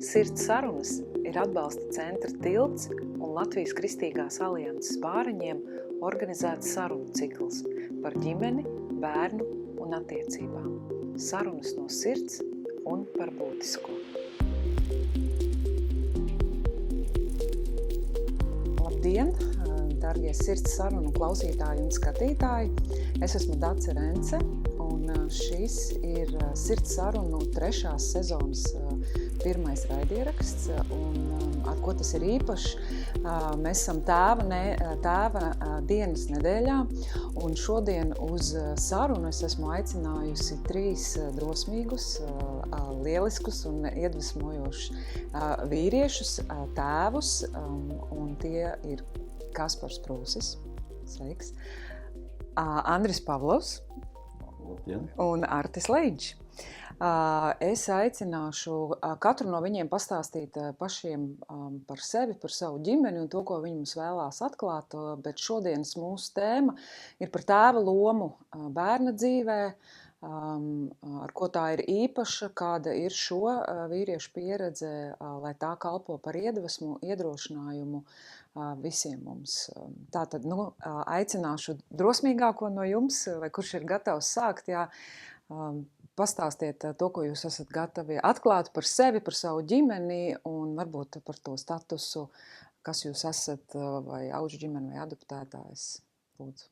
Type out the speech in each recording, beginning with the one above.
Sirds sarunas ir atbalsta centra Tilts un Latvijas Kristīgās alianses bāriņiem organizēts sarunu cikls par ģimeni, bērnu un attiecībām. Sarunas no sirds un par būtisko. Labdien, darbie sirds sarunu klausītāji un skatītāji! Es esmu Dace Rence, un šis ir sirds sarunu 3. sezonas pirmais raidieraksts, un ar ko tas ir īpašs. Mēs esam tēva dienas nedēļā, un šodien uz sarunu es esmu aicinājusi 3 drosmīgus, lieliskus un iedvesmojošus vīriešus, tēvus, un tie ir Kaspars Prūsis, sveiks, Andris Pavlovs un Artis Leģis. Es aicināšu katru no viņiem pastāstīt pašiem par sevi, par savu ģimeni un to, ko viņi mums vēlās atklāt, bet šodienas mūsu tēma ir par tēva lomu bērna dzīvē, ar ko tā ir īpaša, kāda ir šo vīriešu pieredze, lai tā kalpo par iedvesmu, iedrošinājumu visiem mums. Tātad, aicināšu drosmīgāko no jums, vai kurš ir gatavs sākt, pastāstiet to, ko jūs esat gatavi atklāt par sevi, par savu ģimeni un varbūt par to statusu, kas jūs esat, vai auģu ģimeni vai adoptētājs. Lūdzu.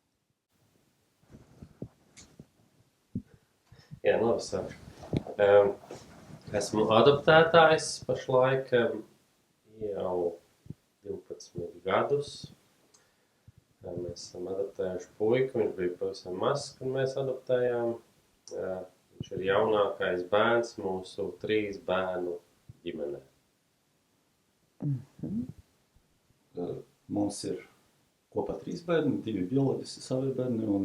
Jā, labi sākšu. Esmu adoptētājs pašlaik jau 12 gadus. Mēs esam adoptējuši puiku, viņš bija pavisam mazs, kad mēs adoptējām. Viņš ir jaunākais bērns mūsu 3 bērnu ģimenē. Mums ir kopā 3 bērni, 2 bioloģiski savi bērni un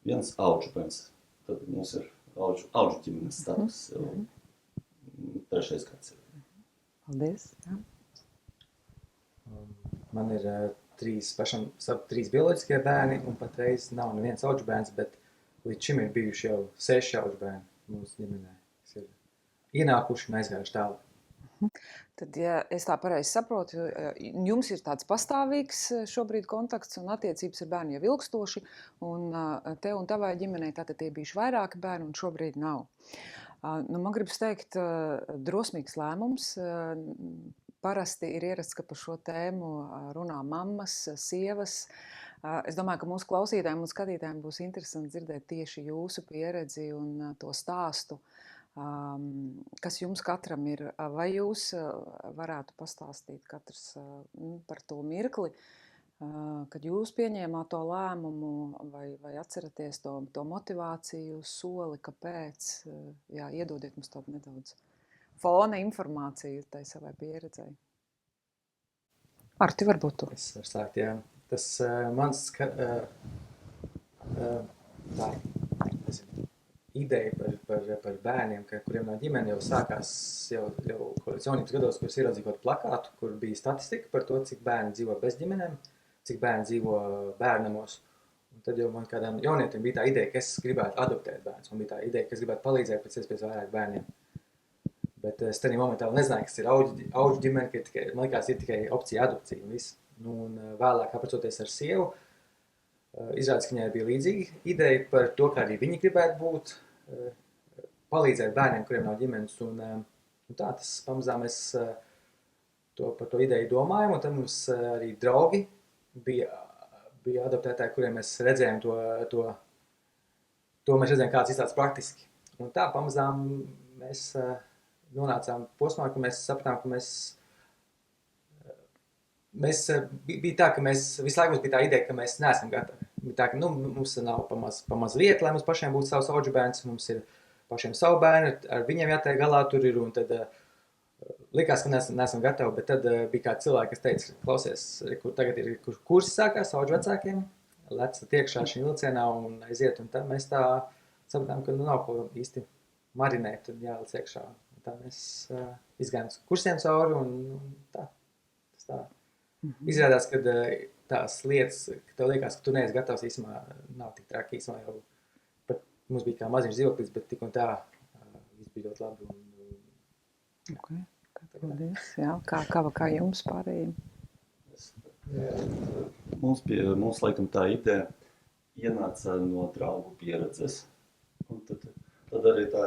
1 auģu bērns. Tad mums ir auģu ģimenes status. 3. gads. Paldies. Jā. Man ir 3 bioloģiskie bērni un patreiz nav neviens auģu bērns, bet līdz šim ir bijuši jau 6 auģu bērni mūsu ģimenē, kas ir ienākuši un aizgājuši tālāk. Tad, ja es tā pareizi saprotu, jums ir tāds pastāvīgs šobrīd kontakts un attiecības ar bērnu jau ilgstoši, un tev un tavai ģimenei tātad tie bijuši vairāki bērni un šobrīd nav. Man gribas teikt, drosmīgs lēmums. Parasti ir ierasts, ka par šo tēmu runā mammas, sievas. Es domāju, ka mūsu klausītājiem un skatītājiem būs interesanti dzirdēt tieši jūsu pieredzi un to stāstu, kas jums katram ir. Vai jūs varētu pastāstīt katrs par to mirkli, kad jūs pieņēmāt to lēmumu, vai atceraties to motivāciju, soli, kāpēc? Jā, iedodiet mums tādu nedaudz fona informāciju tai savai pieredzei. Arti, varbūt tu? Es varu sākt, jā. Tas mans ideja par bērniem, kuriem nav ģimene, jau sākās jau kādos jaunības gados, kur es ieraudzīju kaut plakātu, kur bija statistika par to, cik bērni dzīvo bez ģimenēm, cik bērni dzīvo bērnamos. Un tad jau man kādām jaunietim bija tā ideja, ka es gribētu adoptēt bērnus. Man bija tā ideja, ka es gribētu palīdzēt pēc iespējas vairāk bērniem. Bet es tajā momentā nezināju, kas ir auģu ģimene, ka man likās ir tikai opcija adopcija un viss. Un vēlāk apracoties ar sievu, izrādās, ka viņai bija līdzīga ideja par to, kā arī viņi gribētu būt, palīdzēt bērniem, kuriem nav ģimenes. Un tā, tas pamazām mēs par to ideju domājam, un tad mums arī draugi bija adoptētāji, kuriem mēs redzējām to mēs redzējām, kāds izstāsts praktiski. Un tā pamazām mēs nonācām posmā, ka mēs sapratām, ka bija tā, ka visu laiku mums bija tā ideja, ka mēs neesam gatavi. Bija tā, ka mums nav pamaz vieta, lai mums pašiem būtu savs auģu bērns, mums ir pašiem savu bērnu, ar viņiem jātiek galā tur ir, un tad likās, ka neesam gatavi, bet tad bija kāds cilvēki, kas teica, klausies, kur tagad ir kursi sākās auģu vecākiem, lecat iekšā šī vilcienā un aiziet, un tad mēs tā sapratām, ka nav ko īsti marinēt un jālic iekšā. Tā mēs izgājām kursiem cauri un tā. Tas tā. Izrādās, ka tās lietas, ka tev liekas, ka tu neesi gatavs, īsumā nav tik traki, īsumā jau pat mums bija kā maziņš dzīvoklis, bet tik un tā viss bija ļoti labi. Okay. Paldies, jā. Kā jums pārējiem? Mums laikam tā ideja ienāca no draugu pieredzes, un tad arī tā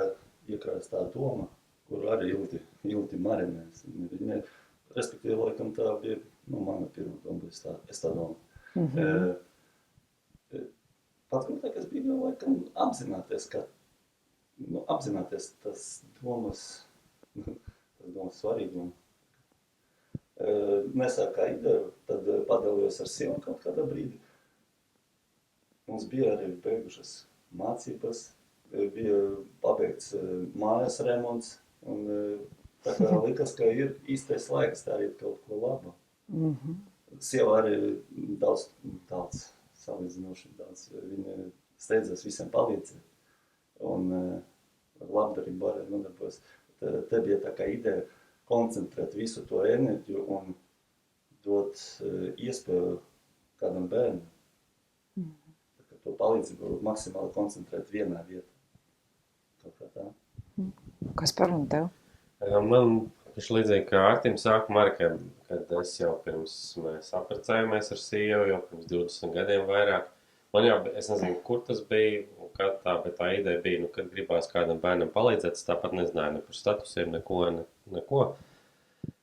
iekrājas tā doma, kur arī ilgi marinēs. Respektīvi, laikam tā bija, mana pirmā doma, es tā domāju. Pats grūtākais bija jau laikam apzināties, apzināties tas domas svarīgumu. Nesāk kā ideju, tad padalījos ar sievu kaut kādā brīdī. Mums bija arī beigušas mācības, bija pabeigts mājas remonts, un tā kā likas, ka ir īstais laiks darīt kaut ko labu. Sieva arī daudz salīdzinoši daudz, viņa steidzas visiem palīdzēt, un labdarību arī nodarbojas. Te bija tā kā ideja koncentrēt visu to enerģiju un dot iespēju kādam bērnam. To palīdzību maksimāli koncentrēt vienā vietā. Kaut kā tā. Kas par un tev? Man līdzīgi kā Artim sākumā arī, kad es jau pirms mēs apprecējāmies ar sievu, jau pirms 20 gadiem vairāk. Man jau, es nezinu, kur tas bija, un kad tā, bet tā ideja bija, kad gribās kādam bērnam palīdzēt, es tāpat nezināju ne par statusiem, neko.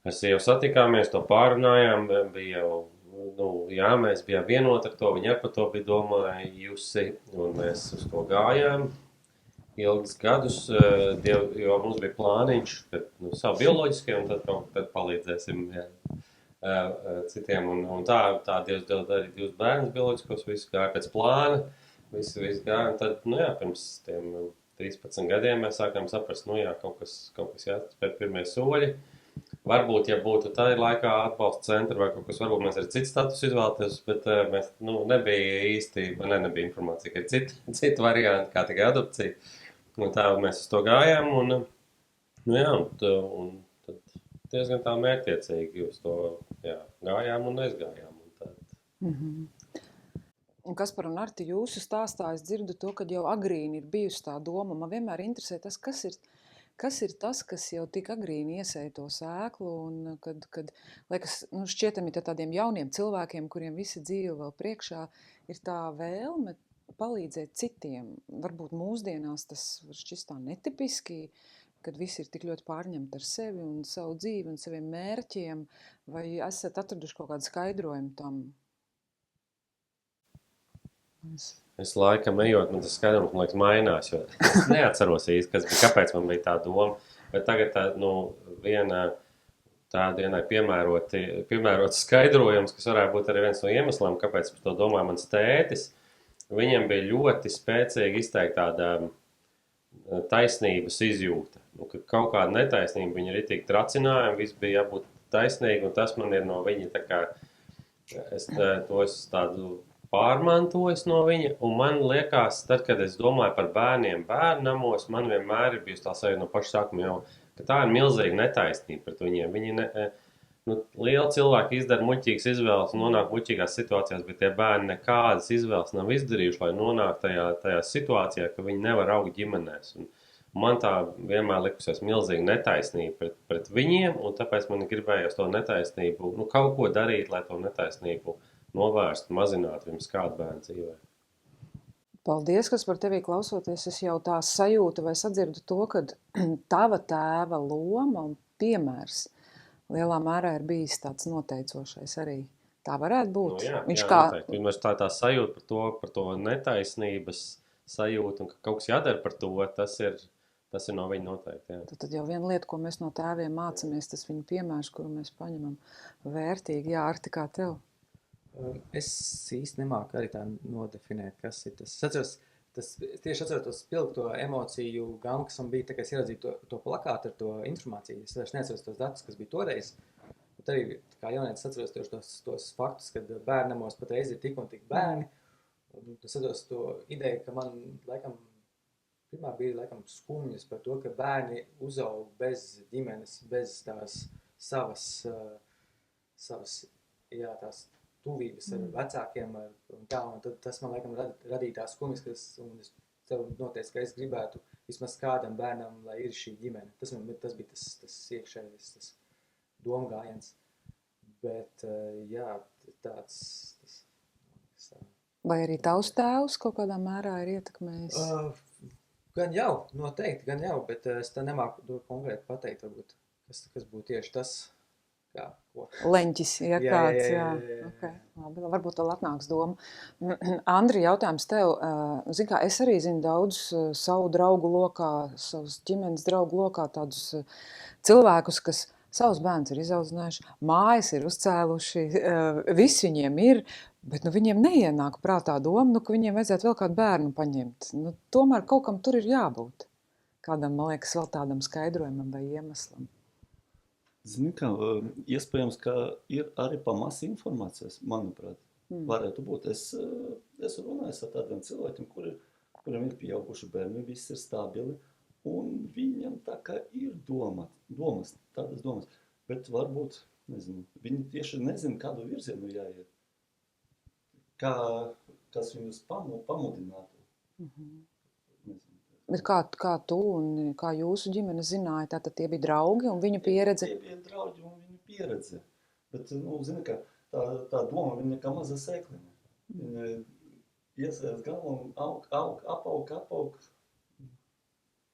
Ar sievu satikāmies, to pārunājām, bija jau, jā, mēs bijām vienoti ar to, viņa ar par to bija domājusi, un mēs uz to gājām ilgus gadus, jo mums bija plāniņš, kad savu bioloģiskie, un tad palīdzēsim citiem, un tā Dievs dod arī 2 bērnus bioloģiskos, visu gāja pēc plāna, visu gāja, un tad, pirms tiem 13 gadiem mēs sākām saprast, kaut kas jāspēr pirmie soļi. Varbūt, ja būtu tā laikā atbalsta centra vai kaut kas, varbūt mēs arī citu status izvēlēties, bet mēs, nebija īsti, nebija informācija, ka ir citi varianti, kā tikai adopcija. Un tā mēs uz to gājām, un tad diezgan tā mērķiecīgi uz to gājām un aizgājām. Un Kaspar un Arti, jūsu stāstā es dzirdu to, ka jau agrīni ir bijusi tā doma. Man vienmēr interesē tas, kas ir tas, kas jau tik agrīni iesēja to sēklu, un kad liekas, šķietami tādiem jauniem cilvēkiem, kuriem visa dzīve vēl priekšā, ir tā vēlme palīdzēt citiem. Varbūt mūsdienās tas šķist tā netipiski, kad visi ir tik ļoti pārņemti ar sevi un savu dzīvi un saviem mērķiem, vai esat atraduši kaut kādu skaidrojumu tam? Es laikam ejot, man tas skaidrums, man liekas, mainās, jo es neatceros īsti, kāpēc man bija tā doma, bet tagad viena tādienai piemērots skaidrojums, kas varētu būt arī viens no iemesliem, kāpēc par to domāja mans tētis. Viņam bija ļoti spēcīgi izteikta tāda taisnības izjūta. Ka kaut kāda netaisnība viņa arī tik tracināja, viss bija jābūt taisnīgi, un tas man ir no viņa tā kā, es tādu pārmantojis no viņa, un man liekas, tad, kad es domāju par bērniem bērnamos, man vienmēr ir bijusi tā sajūta no paša sākuma jau, ka tā ir milzīga netaisnība pret viņiem. Viņi lieli cilvēki izdara muļķīgas izvēles, nonāk muļķīgās situācijās, bet tie bērni nekādas izvēles nav izdarījuši, lai nonāk tajā situācijā, ka viņi nevar augt ģimenēs. Un man tā vienmēr likusies milzīga netaisnība pret viņiem, un tāpēc man gribējās to netaisnību, kaut ko darīt, lai to netaisnību novērst, mazināt pirms kādu bērnu dzīvē. Paldies, kas par tevī klausoties. Es jau tā sajūtu vai sadzirdu to, ka tava tēva loma un piemērs lielā mērā ir bijis tāds noteicošais arī. Tā varētu būt. Viņš tā sajūta par to netaisnības sajūtu, un ka kaut kas jādara par to, tas ir no viņa noteikti. Jā. Tad jau viena lieta, ko mēs no tēviem mācamies, tas viņa piemērs, kuru mēs paņemam vērtīgi. Jā, Arti, kā tev? Es īsti nemāku arī tā nodefinēt, kas ir tas. Tieši atceros to spilgto emociju gamu, kas man bija, tā kā es ieraudzīju to plakātu ar to informāciju. Es vairs neatceros tos datus, kas bija toreiz. Bet arī, kā jaunietis, atceros tos faktus, kad bērnamos patreiz ir tik un tik bērni. Un es atceros to ideju, ka man laikam pirmā bija skumjas par to, ka bērni uzaug bez ģimenes, bez tās savas tās tuvības ar vecākiem, un tad tas man laikam radīja tās skumjas, un es tev noteicu, ka es gribētu vismaz kādam bērnam, lai ir šī ģimene. Tas bija tas iekšējais, domgājiens. Bet, jā, tāds... Vai arī tavs tēvs kaut kādā mērā ir ietekmējis? Gan jau, noteikti, gan jau, bet es tā nemāku to konkrēti pateikt, varbūt, kas būtu tieši tas, jā, ko. Leņķis, ja kāds, jā. Okay. Labi, varbūt vēl atnāks doma. Andri, jautājums tev. Zini kā, es arī zinu daudz savu draugu lokā, savus ģimenes draugu lokā tādus cilvēkus, kas savus bērnus ir izaudzinājuši, mājas ir uzcēluši, viss viņiem ir, bet viņiem neienāk prātā doma, ka viņiem vajadzētu vēl kādu bērnu paņemt. Tomēr kaut kam tur ir jābūt. Kādam, man liekas, vēl tādam skaidrojumam vai iemeslam. Zini kā, iespējams, ka ir arī pamaz informācijas, manuprāt, varētu būt. Es runāju ar tādiem cilvēkiem, kuriem ir pieauguši bērni, viss ir stabili, un viņam tā kā ir tādas domas, bet varbūt, nezinu, viņi tieši nezina, kādu virzienu jāiet, kas viņus pamudinātu. Bet kā tu un kā jūsu ģimene zināja, tātad tie bija draugi un viņu pieredze? Tie bija draugi un viņu pieredze, bet, zini, ka tā doma viņa kā maza sēkliņa. Viņa iesējas galvu un apaug,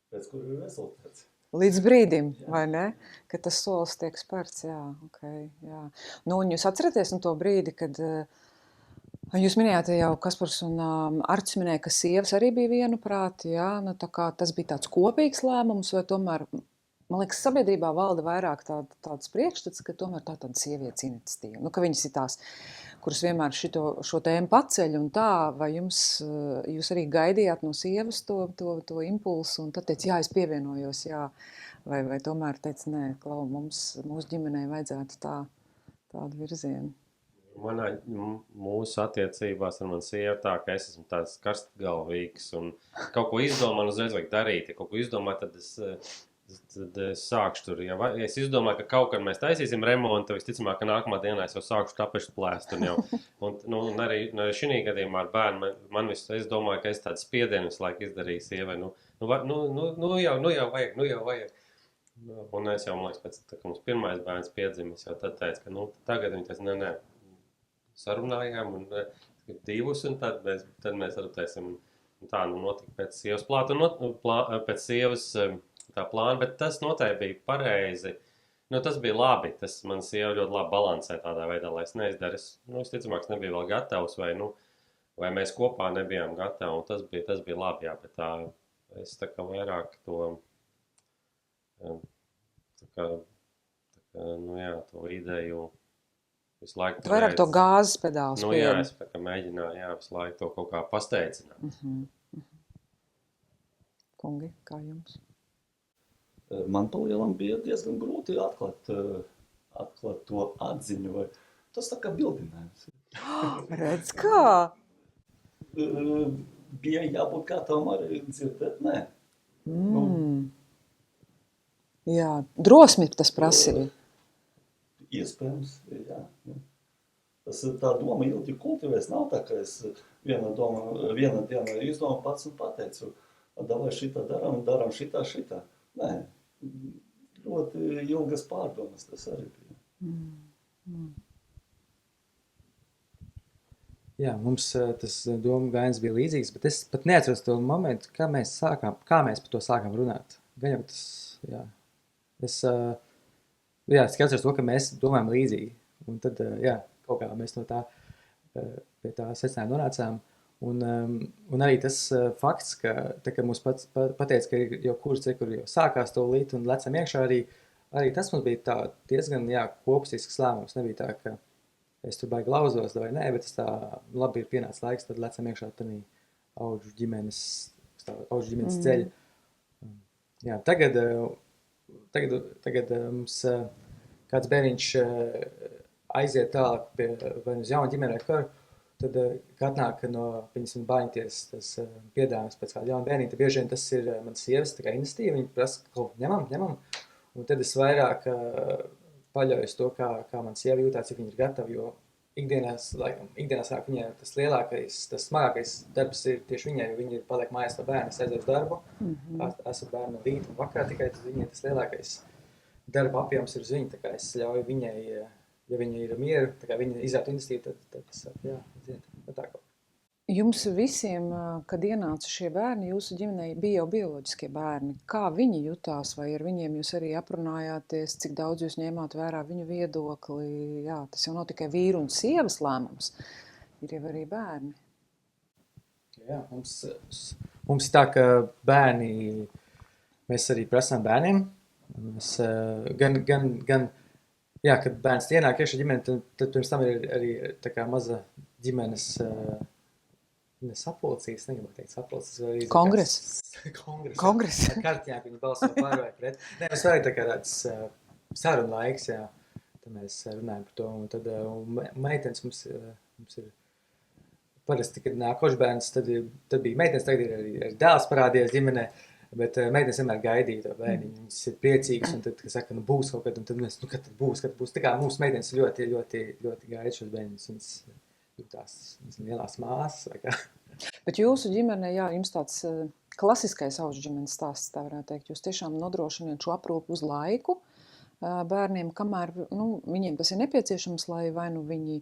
pēc kur ir rezultāts. Līdz brīdim, vai ne? Kad tas solis tiek spērts, jā, jā. Un jūs atceraties to brīdi, kad jūs minējāt jau, Kaspars un Artis minēja, ka sievas arī bija vienuprāt, jā, tā kā tas bija tāds kopīgs lēmums, vai tomēr, man liekas, sabiedrībā valda vairāk tāds priekšstats, ka tomēr tā tāda sievietes iniciatīva, ka viņas ir tās, kuras vienmēr šo tēmu paceļ un tā, vai jūs arī gaidījāt no sievas to impulsu un tad teica, jā, es pievienojos, jā, vai tomēr teica, nē, Klau, mūsu ģimenei vajadzētu tādu virzienu. Mūsu attiecībās ar mani sievu tā, ka es esmu tāds karstgalvīgs un kaut ko izdomāju, un uzreiz vajag darīt. Ja kaut ko izdomāju, tad es sākšu tur. Ja es izdomāju, ka kaut kad mēs taisīsim remontu, visticamāk, ka nākamā dienā es jau sākšu tapešu plēst. Un arī šī gadījumā ar bērnu, es domāju, ka es tādu spiedienu visu laiku izdarīju sievai. Nu jau vajag. Un es jau, man liekas, pēc tā, ka mums pirmais bērns piedzimis, jau tad teicu, ka tagad viņi teica, nē, sarunājām un divus, un tad mēs adoptēsim. Tā notika pēc sievas pēc sievas tā plāna, bet tas noteikti bija pareizi. Tas bija labi, tas man sieva ļoti labi balansē tādā veidā, lai es neizdaru. Es ticamāk, nebija vēl gatavs, vai mēs kopā nebijām gatavi, un tas bija labi, jā, bet tā, es tā kā vairāk to, to ideju visu laiku. Tu vairāk to gāzes pedāls spiedi. Jā, es mēģināju, visu laiku to kaut kā pasteidzināt. Kungi, kā jums? Man palielam bija diezgan grūti atklāt to atziņu, vai tas tā kā bildinājums. Redz kā? Bija jābūt gatavam arī dzirdēt, nē. Jā, drosmi tas prasīja. Iespējams, jā. Tā doma ilgi kultivēs, nav tā, ka es viena diena izdomāju pats un pateicu, davai šitā daram šitā. Nē, ļoti ilgas pārdomas tas arī bija. Jā, mums tas doma gājiens bija līdzīgs, bet es pat neatceros to momentu, kā mēs par to sākām runāt. Gan jau tas, jā. Es atceros to, ka mēs domājam līdzīgi. Un tad, kaut kā mēs no tā pie tā secinājuma nonācām. Un arī tas fakts, ka tā, ka mums pateica, ka ir jau kurs, kur jau sākās to līt un lecam iekšā, arī tas mums bija tā diezgan, kopstisks lēmums. Nebija tā, ka es tur baigi lauzos vai nē, bet tas tā labi ir pienācis laiks, tad lecam iekšā tādā auģu ģimenes ceļa. Jā, tagad mums kāds bērniņš aiziet tālāk pie vai uz jaunu ģimeni vai karu, tad, kad atnāk no viņas bāņties tas piedāvājums pēc kāda jauna bērnīte, bieži vien tas ir mans sievas tā kā iniciatīva, viņa prasa, ka ņemam, un tad es vairāk paļaujos to, kā man sieva jūtās, cik viņa ir gatava, jo ikdienās viņai tas lielākais, tas smagākais darbs ir tieši viņai, jo viņa paliek mājās ar bērnu, es aizēju uz darbu, esmu bērnu no rīta un vakarā, tikai viņai tas lielākais darba apjoms ir uz viņu, tā kā es ļauju viņai, ja viņa ir mieru, tā kā viņa izrāda iniciatīvu, tad es saku, jā, aiziet, tā kā. Jums visiem, kad ienāca šie bērni, jūsu ģimenei bija jau bioloģiskie bērni. Kā viņi jutās, vai ar viņiem jūs arī aprunājāties, cik daudz jūs ņēmāt vērā viņu viedokli? Jā, tas jau nav tikai vīru un sievas lēmums, ir jau arī bērni. Jā, mums ir tā, ka bērni, mēs arī prasām bērniem. Mēs, gan jā, kad bērns ienāk iekšā ģimene, tad pirms tam ir arī tā kā maza ģimenes sapulcīs, negribu teikt sapulcīs. Kongress. Kongress. Ar kartiņā, ka viņi balso par vai pret. Nē, mēs varētu tā kā tāds sarunu laiks, jā. Tad mēs runājam par to. Un tad meitenes mums ir parasti, kad nāk košbērns, tad bija meitenes, tagad ir arī dēls parādījies ģimenē. Bet meitenes vienmēr gaidīja to bērniņu. Viņas ir priecīgas un tad, kad saka, būs kaut kad, un tad mēs, kad būs. Tā kā mūsu meitenes ļoti gaida šos bērniņus. Viņas jūtās lielās māsas vai kā. Bet jūsu ģimene, jā, jums tāds klasiskais auģu ģimenes stāsts, tā varētu teikt. Jūs tiešām nodrošiniet šo aprūpu uz laiku bērniem, kamēr viņiem tas ir nepieciešams, lai vai nu viņi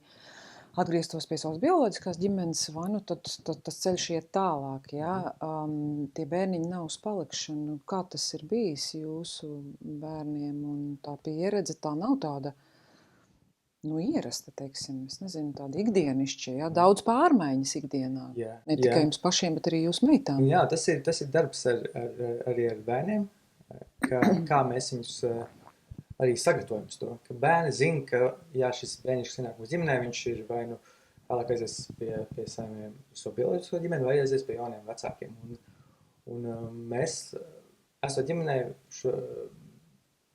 atgrieztos pie savas bioloģiskās ģimenes, vai nu tad tas ceļš iet tālāk, jā. Tie bērniņi nav uz palikšanu. Kā tas ir bijis jūsu bērniem un tā pieredze, tā nav tāda, ierasta, teiksim, es nezinu, tāda ikdienišķa, jā, daudz pārmaiņas ikdienā. Jā, ne tikai jums pašiem, bet arī jūs meitām. Jā, tas ir darbs arī ar bērniem, kā mēs viņus arī sagatavojam uz to, ka bērni zina, ka, jā, šis bērniņš, kas ienāk mūsu ģimenē, viņš ir vai nu vēlāk aizies pie saviem bioloģisko ģimeni, vai aizies pie jauniem vecākiem. Un mēs, esot ģimenē,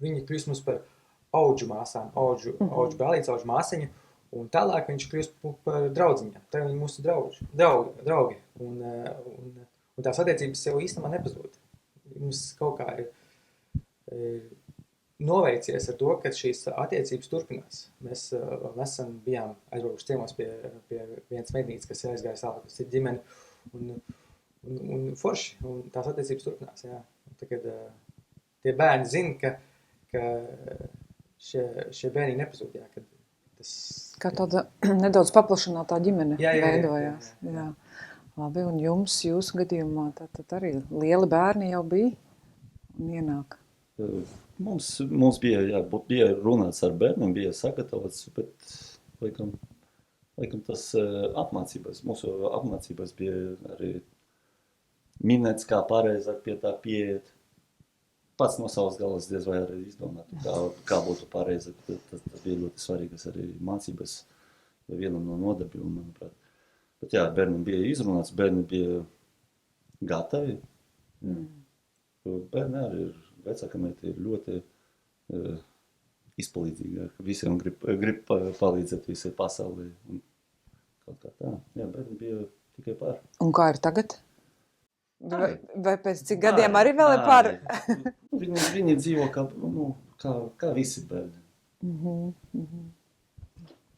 viņi kļūst mums par auģu māsām, auģu brālītes, auģu māsiņu, un tālāk viņš kļūst par draudziņām. Tā viņi mūsu draugi. Un tās attiecības jau īstenībā nepazūd. Mums kaut kā ir noveicies ar to, ka šīs attiecības turpinās. Mēs bijām aizbraukuši ciemos pie vienas meitnītes, kas ir aizgājis tālāk, kas ir ģimene, un forši, un tās attiecības turpinās, jā. Tagad tie bērni zina, ka šie bērni nepazūd, jā, kad tas... Kā tāda nedaudz paplašinātā ģimene veidojās. Jā. Labi, un jūsu gadījumā tad arī lieli bērni jau bija un ienāk? Mums bija runāts ar bērniem, bija sagatavots, bet laikam tas apmācības, mūsu apmācības bija arī minēts, kā pareizāk pie tā pieiet. Pats no savas galvas diez vai arī izdomāt, kā būtu pareizi. Tas bija ļoti svarīgas arī mācības vienam no nodarbībiem, manuprāt. Bet jā, bērniem bija izrunāts, bērni bija gatavi. Bērni arī ir, vecāka meita ir ļoti izpalīdzīga. Visiem grib palīdzēt visai pasaulē. Un kaut kā tā. Jā, bērni bija tikai par. Un kā ir tagad? Vai pēc cik gadiem arī vēl ir par? Viņi dzīvo kā visi bērni.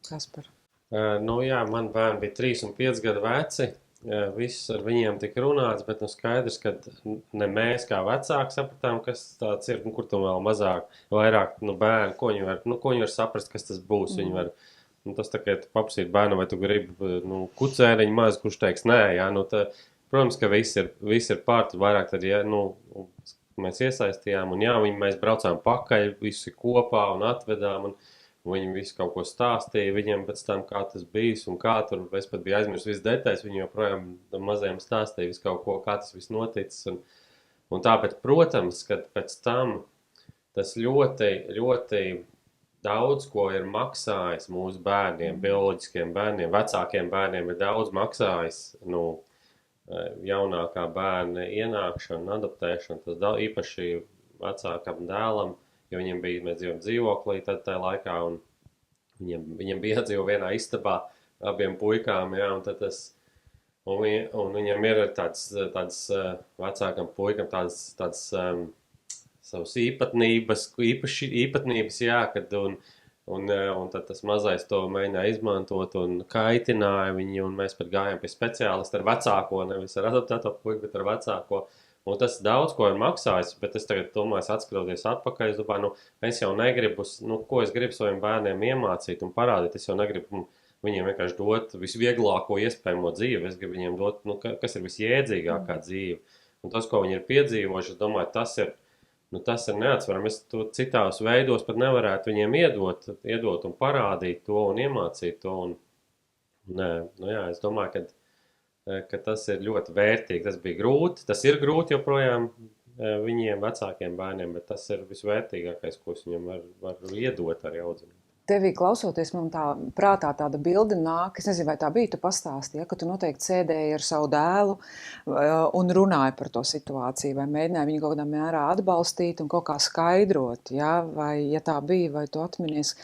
Kaspar? Jā, man bērni bija 3 un 5 gadu veci. Viss ar viņiem tika runāts, bet skaidrs, ka ne mēs kā vecāki sapratām, kas tāds ir, kur tam vēl vairāk bērni, ko viņi var saprast, kas tas būs. Viņi var, tas tā kā paprasīt bērnu, vai tu gribi kucēniņu maz, kurš teiks nē, jā, protams, ka viss ir pār, tad vairāk tad, ja, mēs iesaistījām, un jā, mēs braucām pakaļ, visi kopā un atvedām, un viņi visi kaut ko stāstīja viņiem pēc tam, kā tas bijis, un kā tur, es pat biju aizmirst visu detaļas, viņi joprojām mazajiem stāstīja visu kaut ko, kā tas viss noticis, un tāpēc, protams, kad pēc tam tas ļoti, ļoti daudz, ko ir maksājis mūsu bērniem, bioloģiskiem bērniem, vecākiem bērniem ir daudz maksājis, jaunākā bērna ienākšana, adaptēšana, tas īpaši vecākam dēlam, jo viņiem bija, mēs dzīvojam dzīvoklī tajā laikā, un viņiem bija jādzīvo vienā istabā abiem puikām, jā, un tad un viņam ir tāds vecākam puikam tādas savas īpatnības, jā, kad, un tad tas mazais to mēģināja izmantot un kaitināja viņu, un mēs pat gājām pie speciālista ar vecāko, nevis ar adaptēto puiku, bet ar vecāko, Un tas daudz ko ir maksājis, bet es tagad domāju, atskatoties atpakaļ, es domāju, es jau negribu, ko es gribu saviem bērniem iemācīt un parādīt. Es jau negribu viņiem vienkārši dot visvieglāko iespējamo dzīvi. Es gribu viņiem dot, kas ir visjēdzīgākā dzīve. Un tas, ko viņi ir piedzīvojuši, es domāju, tas ir neatsverami. Es to citās veidos pat nevarētu viņiem iedot un parādīt to un iemācīt to. Es domāju, ka tas ir ļoti vērtīgi. Tas bija grūti, tas ir grūti joprojām viņiem, vecākiem bērniem, bet tas ir visvērtīgākais, ko es viņam var iedot arī audzināt. Tevī klausoties, man tā prātā tāda bilde nāk, es nezinu, vai tā bija, tu pastāstīji, ja, ka tu noteikti sēdēji ar savu dēlu un runāji par to situāciju, vai mēģināji viņu kaut kādā mērā atbalstīt un kaut kā skaidrot, ja, vai, ja tā bija, vai tu atminies,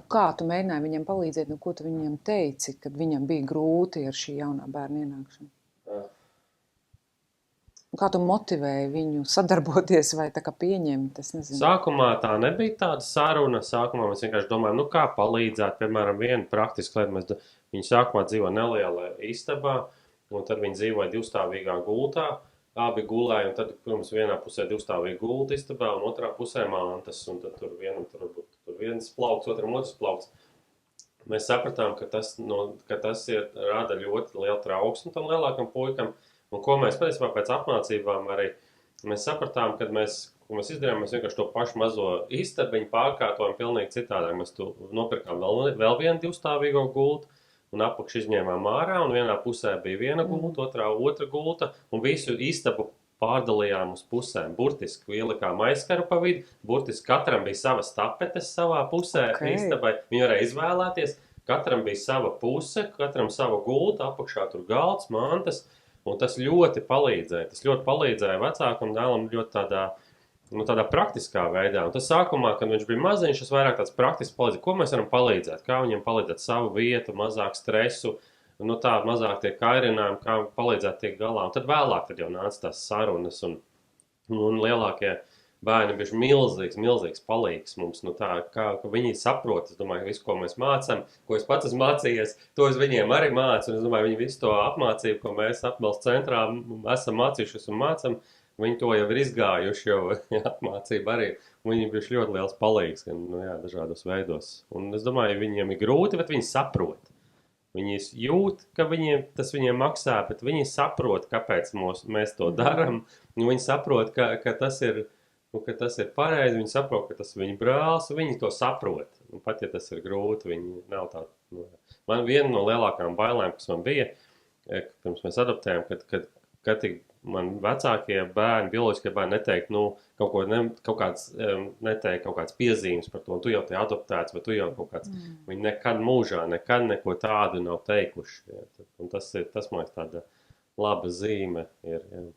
kā tu mēģināji viņam palīdzēt, ko tu viņam teici, kad viņam bija grūti ar šī jaunā bērna ienākšanu? Kā tu motivēji viņu sadarboties vai tā kā pieņemt? Es nezinu. Sākumā tā nebija tāda saruna. Sākumā mēs vienkārši domājam, kā palīdzēt. Piemēram, viena praktiska lieta. Viņi sākumā dzīvo nelielā istabā, un tad viņi dzīvoja divstāvīgā gultā. Abi gulēja, un tad, protams, vienā pusē divstāvīga gulta istabā, un otrā pusē mantas. Un tad tur viens plaukts, otram otrs plaukts. Mēs sapratām, ka tas rada ļoti lielu trauksmi tam lielākam puikam. Un ko mēs patiesībā pēc apmācībām arī mēs sapratām, kad mēs izdarījām, mēs vienkārši to pašu mazo istabiņu pārkārtojam pilnīgi citādāk. Mēs nopirkām vēl vienu divstāvīgo gultu un apakš izņēmām ārā, un vienā pusē bija viena gulta, otra gulta, un visu istabu pārdalījām uz pusēm. Burtiski ielikām aizskaru pa vidu, burtiski katram bija savas tapetes savā pusē istabai. Viņi varēja izvēlēties, katram bija sava puse, katram sava gulta, apakšā tur galds, mantas. Un tas ļoti palīdzēja. Tas ļoti palīdzēja vecākam dēlam ļoti tādā praktiskā veidā. Un tas sākumā, kad viņš bija maziņš, tas vairāk tāds praktiski palīdzēja. Ko mēs varam palīdzēt? Kā viņam palīdzēt savu vietu, mazāk stresu, mazāk tie kairinājumi, kā palīdzēt tiek galā. Un tad vēlāk jau nāca tās sarunas un lielākie bērni bija milzīgs palīgs mums. Kā viņi saprot, es domāju, visu, ko mēs mācām, ko es pats esmu mācījies, to es viņiem arī mācu. Un es domāju, viņi visu to apmācību, ko mēs apbalsts centrā esam mācījušies un mācam, viņi to jau ir izgājuši, jau apmācība arī. Viņi bija ļoti liels palīgs dažādos veidos. Un es domāju, viņiem ir grūti, bet viņi saprot. Viņi jūt, ka tas viņiem maksā, bet viņi saprot, kāpēc mēs to darām. Viņi saprot, ka tas ir pareizi, viņi saprot, ka tas ir viņa brālis, viņi to saprot. Un pat, ja tas ir grūti, viņi nav tā. Man viena no lielākām bailēm, kas man bija, pirms mēs adoptējām, kad man vecākie bērni, bioloģiskie bērni neteikt, kaut kāds piezīmes par to, un tu jau te adoptēts, vai tu jau kaut kāds, viņi nekad mūžā, neko tādu nav teikuši. Ja. Un tas, man liekas, tāda laba zīme ir. Ja.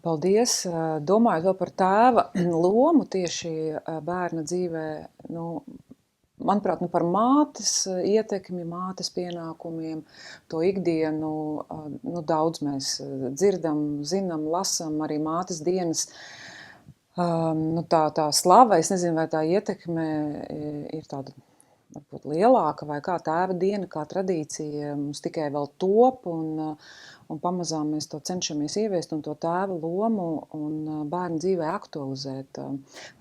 Paldies. Domājot vēl par tēva lomu tieši bērna dzīvē, manuprāt, par mātes ietekmi, mātes pienākumiem, to ikdienu, daudz mēs dzirdam, zinām, lasam, arī mātes dienas, tā slava, es nezinu, vai tā ietekme ir tāda, varbūt lielāka, vai kā tēva diena, kā tradīcija mums tikai vēl top, un pamazām mēs to cenšamies ieviest un to tēva lomu un bērnu dzīvē aktualizēt.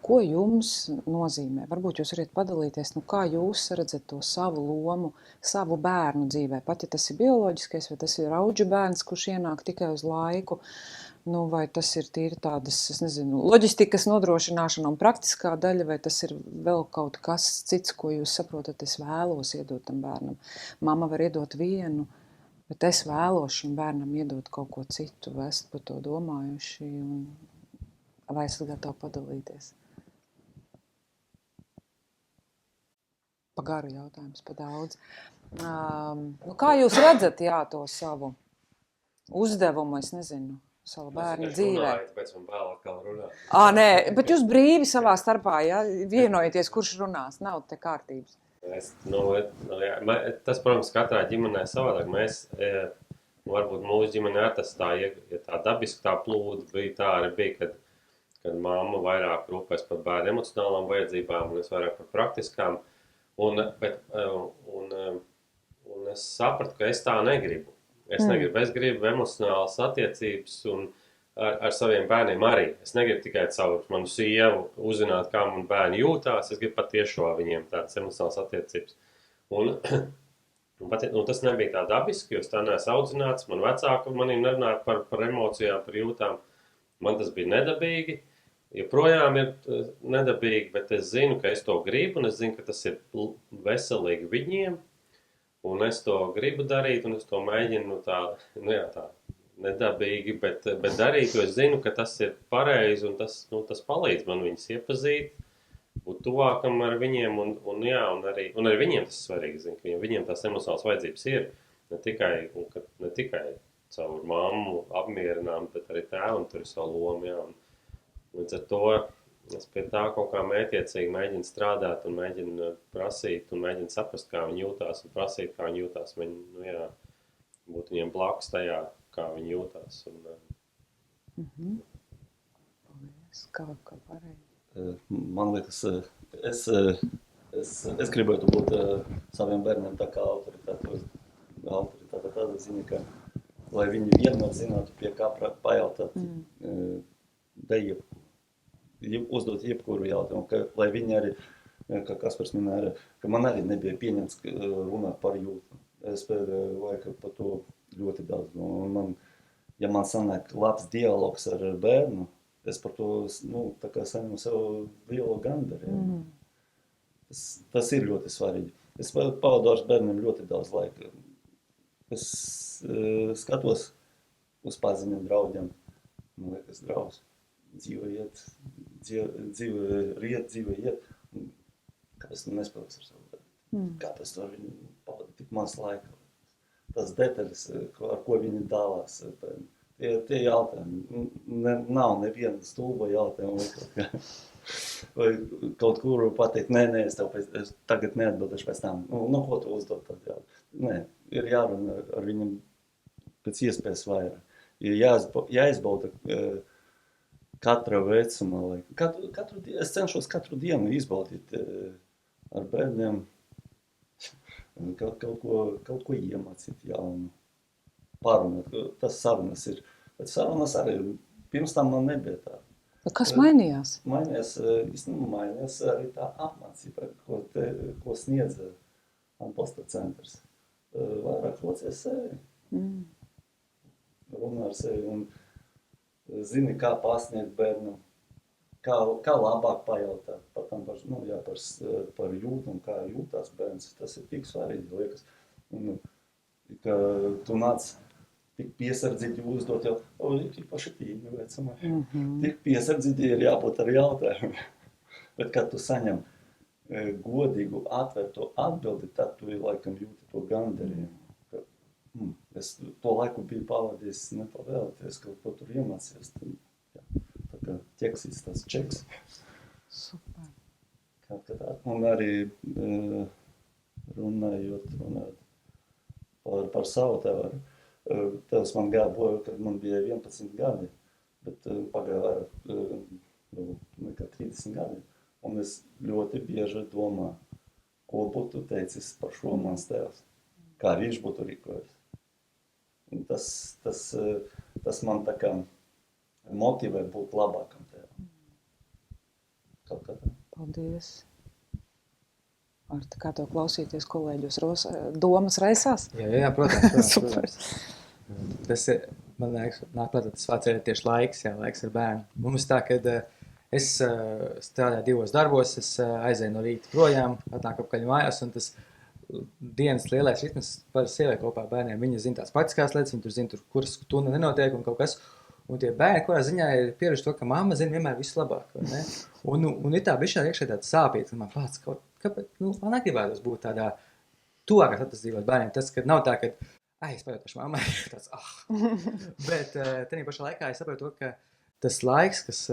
Ko jums nozīmē? Varbūt jūs varat padalīties, kā jūs redzat to savu lomu, savu bērnu dzīvē, pat ja tas ir bioloģiskais, vai tas ir auģu bērns, kurš ienāk tikai uz laiku, vai tas ir tīri tādas, es nezinu, loģistikas nodrošināšana un praktiskā daļa, vai tas ir vēl kaut kas cits, ko jūs saprotat, es vēlos iedot tam bērnam. Mama var iedot vienu, bet es vēlos šim bērnam iedot kaut ko citu, vai esat par to domājuši, vai esat gatavi padalīties? Pa garu jautājums, pa daudz. Kā jūs redzat, to savu uzdevumu, es nezinu, savu bērnu dzīvē? Pēc man vēl atkal runāt. Nē, bet jūs brīvi savā starpā, vienojieties, kurš runās, nav te kārtības. Tas, protams, katrā ģimenē savādāk. Mēs, varbūt mūsu ģimenē tas tā dabiski tā plūda bija, tā arī bija, kad mamma vairāk rūpēs par bērnu emocionālām vajadzībām un es vairāk par praktiskām. Un es sapratu, ka es tā negribu. Es gribu emocionālas attiecības un ar saviem bērniem arī. Es negribu tikai caur manu sievu uzzināt, kā man bērni jūtās, es gribu patiešo viņiem tādas emocionālas attiecības. Un tas nebija tā dabiski, jo es tā neesmu audzināts, man vecāki manī nerunāja par emocijām, par jūtām. Man tas bija nedabīgi, joprojām ir nedabīgi, bet es zinu, ka es to gribu, un es zinu, ka tas ir veselīgi viņiem. Un es to gribu darīt, un es to mēģinu tā nedabīgi, bet darīt, jo es zinu, ka tas ir pareizi, un tas palīdz man viņus iepazīt, būt tuvākam ar viņiem, un arī viņiem tas svarīgi, zinu, ka viņiem tās emocionālas vajadzības ir, ne tikai caur mammu apmierinām, bet arī tēvam tur ir savu lomu, jā, un līdz ar to es pie tā kaut kā mētiecīgi mēģinu strādāt un mēģinu prasīt un mēģinu saprast, kā viņi jūtās un prasīt, kā viņi jūtās. Viņi, būt viņiem blakus tajā, kā viņi jūtās. Kā pareizi. Man liekas, es gribētu būt saviem bērniem tā kā autoritāte tāda ziņa, ka lai viņi vienmēr zinātu, pie kā pajautāt uzdot jebkuru jautājumu, lai viņi arī, kā Kaspars minēja, ka man arī nebija pieņemts runāt par jūtu. Es pēdējo laiku par to ļoti daudz. Ja man sanāk labs dialogs ar bērnu, es par to, tā kā saņemu sev lielu gandarījumu. Tas ir ļoti svarīgi. Es pavadu ar bērniem ļoti daudz laika. Es skatos uz paziņiem draudiem. Man liekas, draugs. Dzīve iet. Kāpēc tu nespēlēs ar savu bērnu? Kāpēc tu ar viņu pavadi tik maz laika? Tas detaļas, ar ko viņi dalās. Tie jautājumi. Nav neviena stulba jautājuma. Vai kaut kuru pateikt, nē, es tagad neatbildēšu pēc tam. Ko tu uzdod tad jau? Nē, ir jārunā ar viņiem pēc iespējas vairāk. Ir jāizbauda katra vecuma laika. Es cenšos katru dienu izbaudīt ar bērniem, kaut ko iemācīt jaunu, parunāt. Tas sarunas ir. Bet sarunas arī pirms tam man nebija tā. Kas mainījās? Mainījās arī tā apmācība, ko sniedza Atbalsta centrs. Vairāk klaucies sevi. Runā ar sevi un zini, kā pasniegt bērnam, kā labāk pajautāt par jūtu un kā jūtās bērns. Tas ir tik svarīgi, liekas. Un, ka tu nāc tik piesardzīgi uzdot jau, īpaši tīņu vecumā. Tik piesardzīgi ir jābūt ar jautājumu. Bet, kad tu saņem godīgu, atvērto atbildi, tad tu laikam jūti to gandarījumu. Es to laiku biju pavadījis nepavēlēties, kaut ko tur iemācījos. Tā kā ķeksīs tas čeks. Super. Un arī runājot par savu tevu. Tevs man gāja bojā, kad man bija 11 gadi, bet pagāja vairāk nekā 30 gadi. Un es ļoti bieži domāju, ko būtu teicis par šo mans tevs, kā viņš būtu rīkojis. Tas man tā kā motivē būt labākam tevam. Kaut kā tā. Paldies. Arta, kā to klausīties kolēģos, domas raisās? Jā, protams. Super. Tas ir, man liekas, nāk prātā tas vārds ir tieši laiks ar bērnu. Mums tā, kad es strādāju 2 darbos, es aizēju no rīta projām, atnāk apkaļ mājās, un tas dienas lielais ritms par sievai kopā ar bērniem. Viņi zina tās praktiskās lietas, viņi tur zina, kuras tuna nenotiek un kaut kas. Un tie bērni, kurā ziņā ir pieraduši to, ka mamma zina vienmēr visu labāk. Vai ne? Un ir tā bišķā iekšē tāds sāpīts. Man pats, kāpēc, man negribētos būt tādā tuvākās attīstībās bērniem. Tas, kad nav tā, ka, es pajautāšu mammai, tāds, Bet tenī pašā laikā es saprotu to, ka tas laiks, kas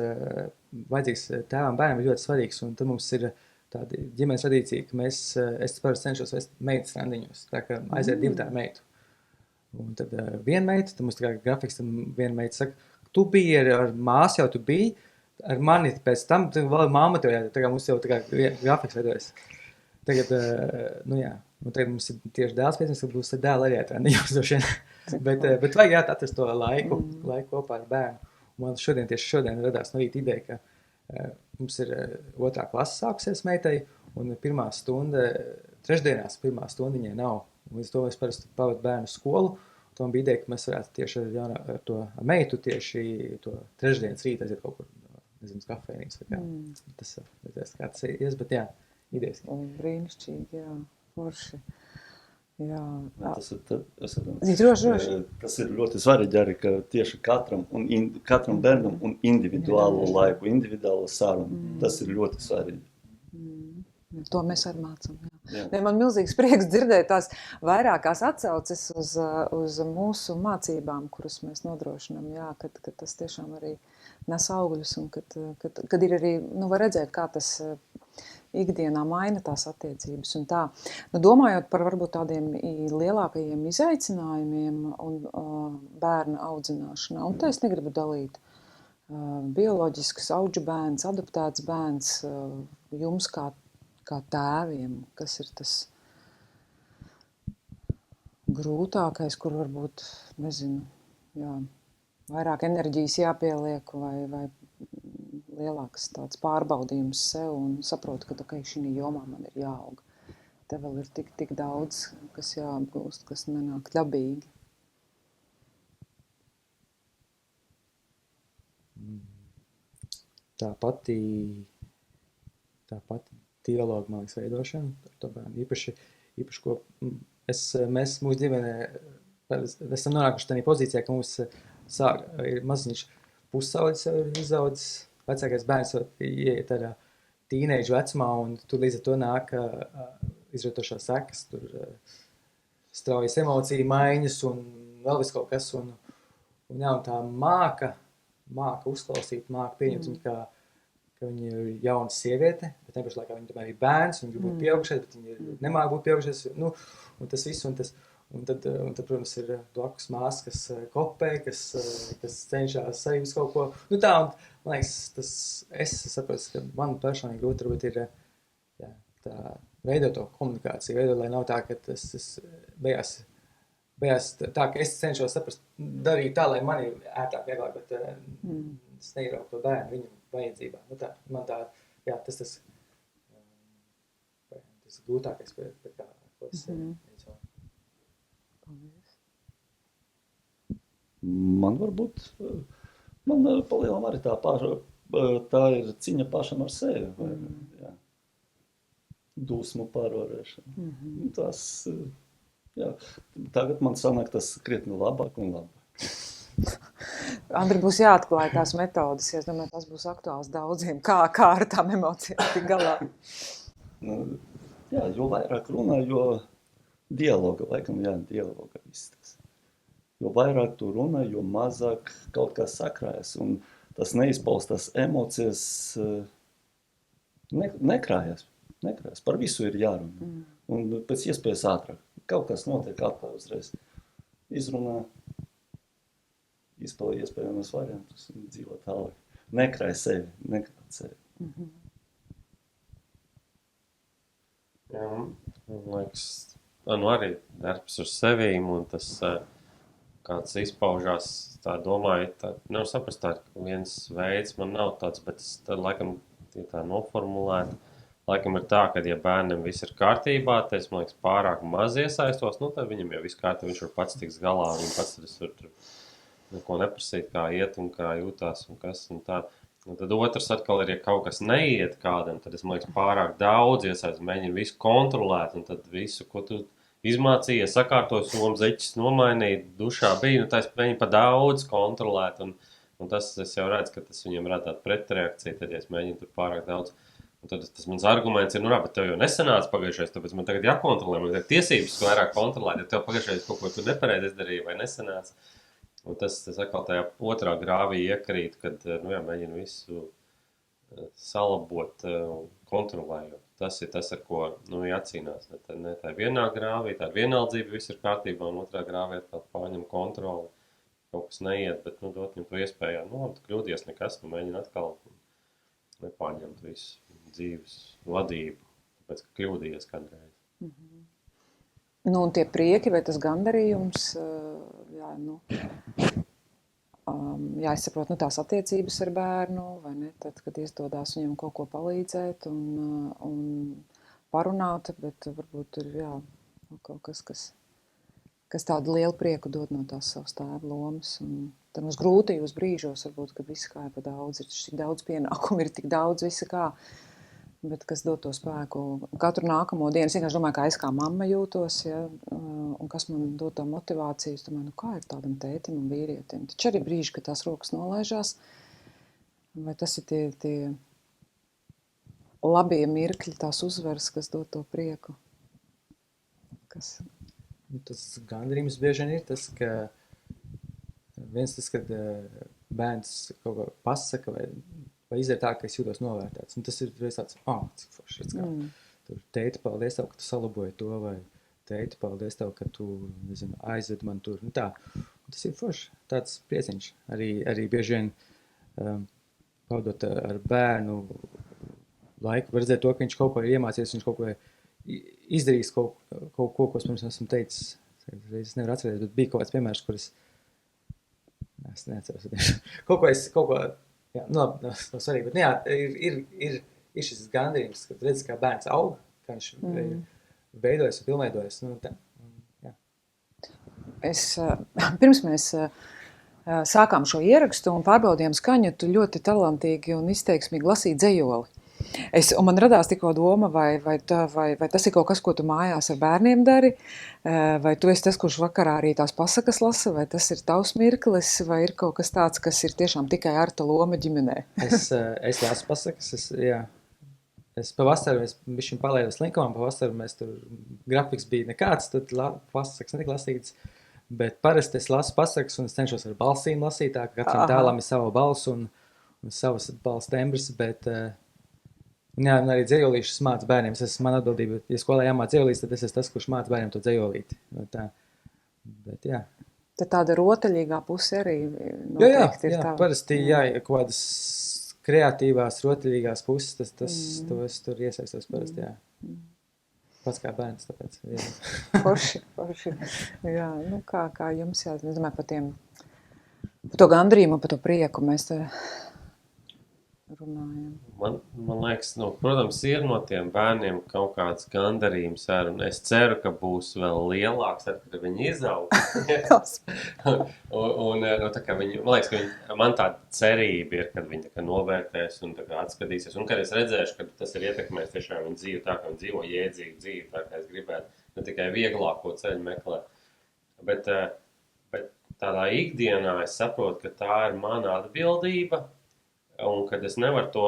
vajadzīgs tēvam bērnam, ir ļoti svarīgs. Un tad mums ir tāda ģimenes tradīcija, ka es parasti cenšos vest meitas randiņos, tā kā aiziet 2 tādu meitu. Un tad viena meita, tad mums tā kā grafiks, tad viena meita saka, tu biji ar māsu, jau tu biji, ar mani pēc tam, tad vēl mamma tev jādara, tā kā mums jau tā kā grafiks veidojas. Tagad, un tagad mums ir tieši dēls pēc, tad būs dēla arī randiņos došien. Bet vajag atrast to laiku kopā ar bērnu. Man tieši šodien radās no rīta ideja, ka mums ir 2. klase sāksies meitai, un trešdienās pirmā stunda viņai nav. Un līdz to es parasti pavadu bērnu skolu. To bija ideja, ka mēs varētu tieši ar meitu tieši to trešdienas rīta aiziet kaut kur, nezinu, kafejnīcas vai kā. Tas kā tas ies, bet jā, idejas. Brīnišķīgi, jā, forši. Jā. Tas ir ļoti svarīgi arī, ka tieši katram bērnam un individuālo laiku, individuālo sarunu. Tas ir ļoti svarīgi. To mēs arī mācām. Man milzīgs prieks dzirdēt tās vairākās atsauces uz mūsu mācībām, kuras mēs nodrošinām, jā, kad tas tiešām arī nes augļus un kad ir arī, var redzēt, kā tas ikdienā maina tās attiecības un tā. Domājot par varbūt tādiem lielākajiem izaicinājumiem un bērna audzināšanā, un tā es negribu dalīt bioloģisks auģu bērns, adoptēts bērns, jums kā tēviem, kas ir tas grūtākais, kur varbūt, nezinu, vairāk enerģijas jāpieliek vai lielāks tāds pārbaudījums sev un saprotu, ka šī jomā man ir jāaug. Te vēl ir tik daudz, kas jāapgūst, kas nenāk ļabīgi. Tā pati dialogu, man liekas, veidošana par to bērnu. Īpaši ko mēs mūsu ģimenē esam nonākuši tādā pozīcijā, ka mums ir maziņš pussaudzis ir izaudzis, vecākais bērns ieiet tādā tīneidžu vecumā, un tur līdz ar to nāk izrietošās sekas, tur straujas emociju maiņas un vēl vis kaut kas, un tā māka uzklausīt, māka pieņemt viņu, ka viņa ir jauna sieviete, bet nepaši laikā viņa tomēr ir bērns, viņa grib būt pieaugušies, bet viņa nemāk būt pieaugušies, un tas viss, un tad, protams, ir blakus māsas, kas kopē, kas cenšas arī visu kaut ko, tā, un man liekas, es saprotu, ka man personīgi grūti varbūt ir tā veidot to komunikāciju, lai nav tā, ka tas beigās tā, ka es cenšos saprast, darīt tā, lai man ir ērtāk, vieglāk, bet es neieraugu to bērnu viņam vajadzībā. Man tā, tas grūtākais, pēc kā, ko es teicu. Man varbūt, palielam arī tā ir ciņa pašam ar sevi, vai, dusmu pārvarēšana. Tas, tagad man sanāk tas krietni labāk un labāk. Andri, būs jāatklāj tās metodas, es domāju, tas būs aktuāls daudziem, kā ar tām emocijām tik galā. Jo vairāk runā, jo dialoga, laikam, dialoga viss tas. Jo vairāk tu runā, jo mazāk kaut kas sakrājas, un tas neizpaustās emocijas nekrājas. Par visu ir jārunā. Un pēc iespējas ātrāk. Kaut kas notiek atkal uzreiz. Izrunā, izpēlē iespējamas variantus un dzīvo tālāk. Nekrāj sevi, nekrāt sevi. Jā, man liekas, arī darbs ar sevīm un tas, kāds izpaužās, tā domāju, nevar saprast tā, viens veids man nav tāds, bet es laikam tā noformulēt. Laikam ir tā, ka, ja bērnam viss ir kārtībā, tad es, man liekas, pārāk maz iesaistos, tad viņam jau viss kārtībā, viņš var pats tiks galā, un pats var tur neko neprasīt, kā iet un kā jūtās un kas un tā. Un tad otrs atkal ir, ja kaut kas neiet kādam, tad es, man liekas, pārāk daudz iesaist, mēģinu visu kontrolēt, un tad visu, ko tu izmācījies, sakārtoju somu zeķis, nomainīju, dušā bija, tā es mēģinu pa daudz kontrolēt, un tas, es jau redzu, ka tas viņam rada tādu pretreakciju, tad, ja es mēģinu tur pārāk daudz. Un tad tas mans arguments ir, bet tev jau nesanāca pagājušais, tāpēc man tagad jākontrolē, man ir tiesības vairāk kontrolēt, ja tev pagājušais kaut ko tu nepareizi izdarīji vai nesanāca. Un tas atkal tajā otrā grāvī iekrīt, kad, mēģinu visu salabot, kontrolējot. Tas ir tas, ar ko, jācīnās. Ne tā vienā grāvī, tā vienaldzība, viss ir kārtībā, un otrā grāvī atkal pārņem kontroli. Kaut kas neiet, bet, dot viņam to iespēju, tu kļūdies nekas, mēģini atkal nepārņemt visu dzīves vadību, tāpēc, ka kļūdījies kādreiz. Nu, un tie prieki vai tas gandarījums, jā, nu, jāizsaprot, nu, tās attiecības ar bērnu, vai ne, tad, kad izdodās viņam kaut ko palīdzēt un parunāt, bet varbūt ir, jā, kaut kas, kas tādu lielu prieku dod no tās savas tēva lomas, un tādos grūtajos brīžos, varbūt, kad viss kā ir pa daudz, ir tik daudz pienākumu, ir tik daudz visa kā, bet kas dod to spēku katru nākamo dienu. Es vienkārši domāju, kā es kā mamma jūtos, ja, un kas man dod to motivāciju. Es domāju, nu kā ir tādam tētim un vīrietim. Taču arī brīži, kad tās rokas nolaižās, vai tas ir tie labie mirkļi, tās uzvaras, kas dod to prieku. Kas... Tas gandarījums bieži vien ir tas, ka viens tas, kad bērns kaut ko pasaka vai izdara tā, ka es jūtos novērtēts. Un tas ir tāds, cik forši. Tur, teiti, paldies tev, ka tu salaboji to, vai teiti, paldies tev, ka tu, nezinu, aizved man tur. Un tā. Un tas ir forši, tāds prieciņš. Arī bieži vien pavadot ar bērnu laiku, var redzēt to, ka viņš kaut ko ir iemācījies, viņš kaut ko izdarījis, kaut ko, ko es pirms esmu teicis. Es nevaru atcerēties, bet bija kaut kāds piemērs, kur es neatceros. Kaut ko jā, nav svarīgi, bet jā, ir šis gandarījums, kad redz, kā bērns aug, kā viņš veidojas un pilnveidojas. Nu, tā, jā. Pirms mēs sākām šo ierakstu un pārbaudījām skaņu, tu ļoti talantīgi un izteiksmīgi lasīji dzejoli. Un man radās tikko doma, vai tas ir kaut kas, ko tu mājās ar bērniem dari, vai tu esi tas, kurš vakarā arī tās pasakas lasa, vai tas ir tavs mirklis, vai ir kaut kas tāds, kas ir tiešām tikai Arta loma ģimenē? Es lasu pasakas, es pavasaru, es bišķiņ palaidu slinkumam, pavasaru mēs tur, grafiks bija nekāds, tad pasakas netika lasītas, bet parasti es lasu pasakas un es cenšos ar balsīm lasīt, tā ka katram tēlam ir sava balss un savas balss tembrs, bet... Jā, un arī dzejolīšus māca bērniem. Man atbildība, ja skolā jāmāca dzejolīs, tad es esmu tas, kurš māca bērniem to dzejolīti. Tā. Bet, jā. Tad tāda rotaļīgā puse arī noteikti ir tā. Parasti, jā, kaut kādas kreatīvās, rotaļīgās puses, to es tur iesaistos parasti, jā. Pats kā bērns, tāpēc. Forši. Jā, nu kā jums jā, es domāju, par to gandarījumu, par to prieku mēs te runājam. Man liekas, protams, ir no tiem bērniem kaut kāds gandarījums ar, un es ceru, ka būs vēl lielāks, kad viņi izaug. Tā kā viņi, man liekas, ka man tāda cerība ir, kad viņi novērtēs un atskatīsies, un kad es redzēšu, ka tas ir ietekmēs tiešām viņu dzīvi, tā kā viņi dzīvo jēdzīgu dzīvi, tā kā es gribētu, ne tikai vieglāko ceļu meklēt. Bet tādā ikdienā es saprotu, ka tā ir mana atbildība, un kad es nevaru to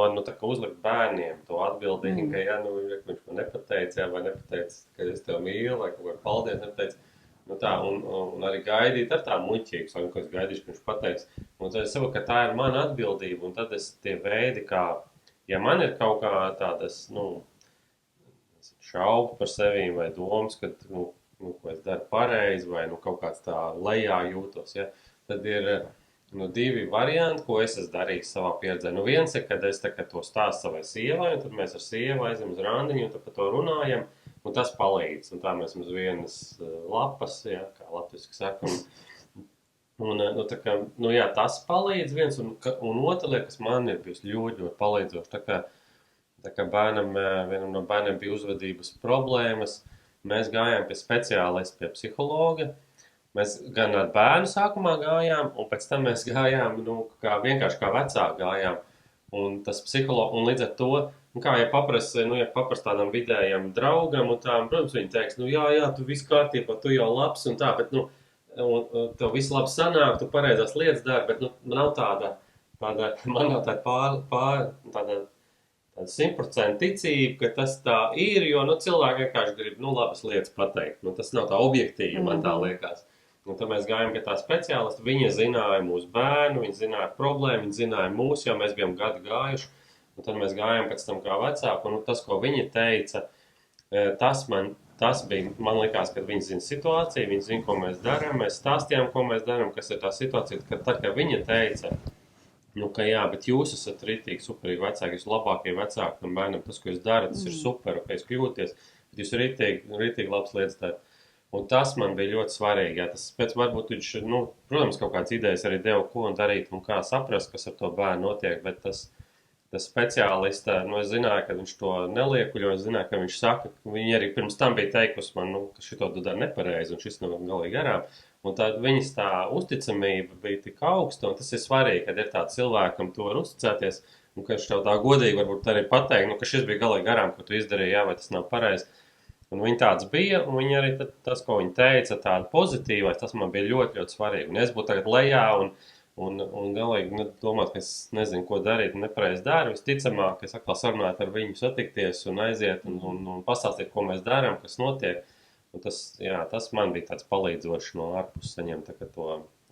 uzlikt bērniem, to atbildīgi, ka viņš man nepateica, vai nepateica, ka es tev mīlu, vai kaut ko paldies nepateica. Un arī gaidīt ar tā muļķīgu, vai ko es gaidīšu, ka viņš pateiks. Un tad es saprotu, ka tā ir mana atbildība, un tad es tie veidi, kā, ja man ir kaut kā tādas, šaubu par sevīm vai domas, ka, ko es daru pareizi, vai kaut kāds tā lejā jūtos, ja, tad ir... divi varianti, ko es esmu darījis savā pieredzē. Viens ir, kad es to stāstu savai sievai, un tad mēs ar sievu aizjām uz randiņu, un tad par to runājam, un tas palīdz. Un tā mēs uz vienas lapas, jā, kā latviski saka. Jā, tas palīdz viens, un otra lieta, kas man ir bijusi ļoti palīdzoši. Tā kā vienam no bērniem bija uzvedības problēmas, mēs gājām pie speciālista, pie psihologa. Mēs gan ar bērnu sākumā gājām, un pēc tam mēs gājām, vienkārši kā vecāki gājām. Un tas un līdz ar to, kā ja paprasti tādam vidējam draugam, un tā, protams, viņi teiks, jā, tu viss kārtībā, tu jau labs, un tā, bet, tev viss labi sanāk, tu pareizās lietas dari, bet, man nav tāda 100% ticība, ka tas tā ir, jo, cilvēki vienkārši grib, labas lietas pateikt. Tas nav tā objektīvi, man tā liekas. Un tad mēs gājām pie tā speciālista, viņa zināja mūsu bērnu, viņa zināja problēmu, viņa zināja mūsu, jo mēs bijām gadu gājuši. Un tad mēs gājām pēc tam kā vecāki, un tas, ko viņa teica, tas bija, man likās, ka viņa zina situāciju, viņa zina, ko mēs darām, mēs stāstījām, ko mēs darām, kas ir tā situācija, ka tad, kad viņa teica, ka jā, bet jūs esat ritīgi superīgi vecāki, jūs labākie vecāki, un bērnam tas, ko jūs darat, tas ir super, ka jūs kļūties, bet jūs ritīgi labas lietas darat. Un tas man bija ļoti svarīgi. Jā, tas pēc varbūt viņš, protams, kaut kādas idejas arī deva, ko darīt un kā saprast, kas ar to bērnu notiek, bet tas speciālists, es zināju, ka viņš to neliekuļo, es zināju, ka viņš saka, ka viņi arī pirms tam bija teikusi man, ka šito tu dari nepareizi un šis nav galīgi garām. Un tad viņas tā uzticamība bija tik augsta, un tas ir svarīgi, kad ir tāds cilvēkam to var uzticēties, un ka viņš tev tā godīgi varbūt arī pateikt, ka šis bija galīgi garām, ko tu izdarīji, jā, vai tas nav pareizi. Un viņi tāds bija, un viņi arī tas, ko viņi teica, tāda pozitīvais, tas man bija ļoti, ļoti svarīgi. Un es būtu tagad lejā un galīgi domāt, ka es nezinu, ko darīt, un nepareizi daru. Visticamāk, es atkal sarunātu ar viņu satikties un aiziet un pastāstīt, ko mēs darām, kas notiek. Un tas man bija tāds palīdzošs no ārpus saņemt to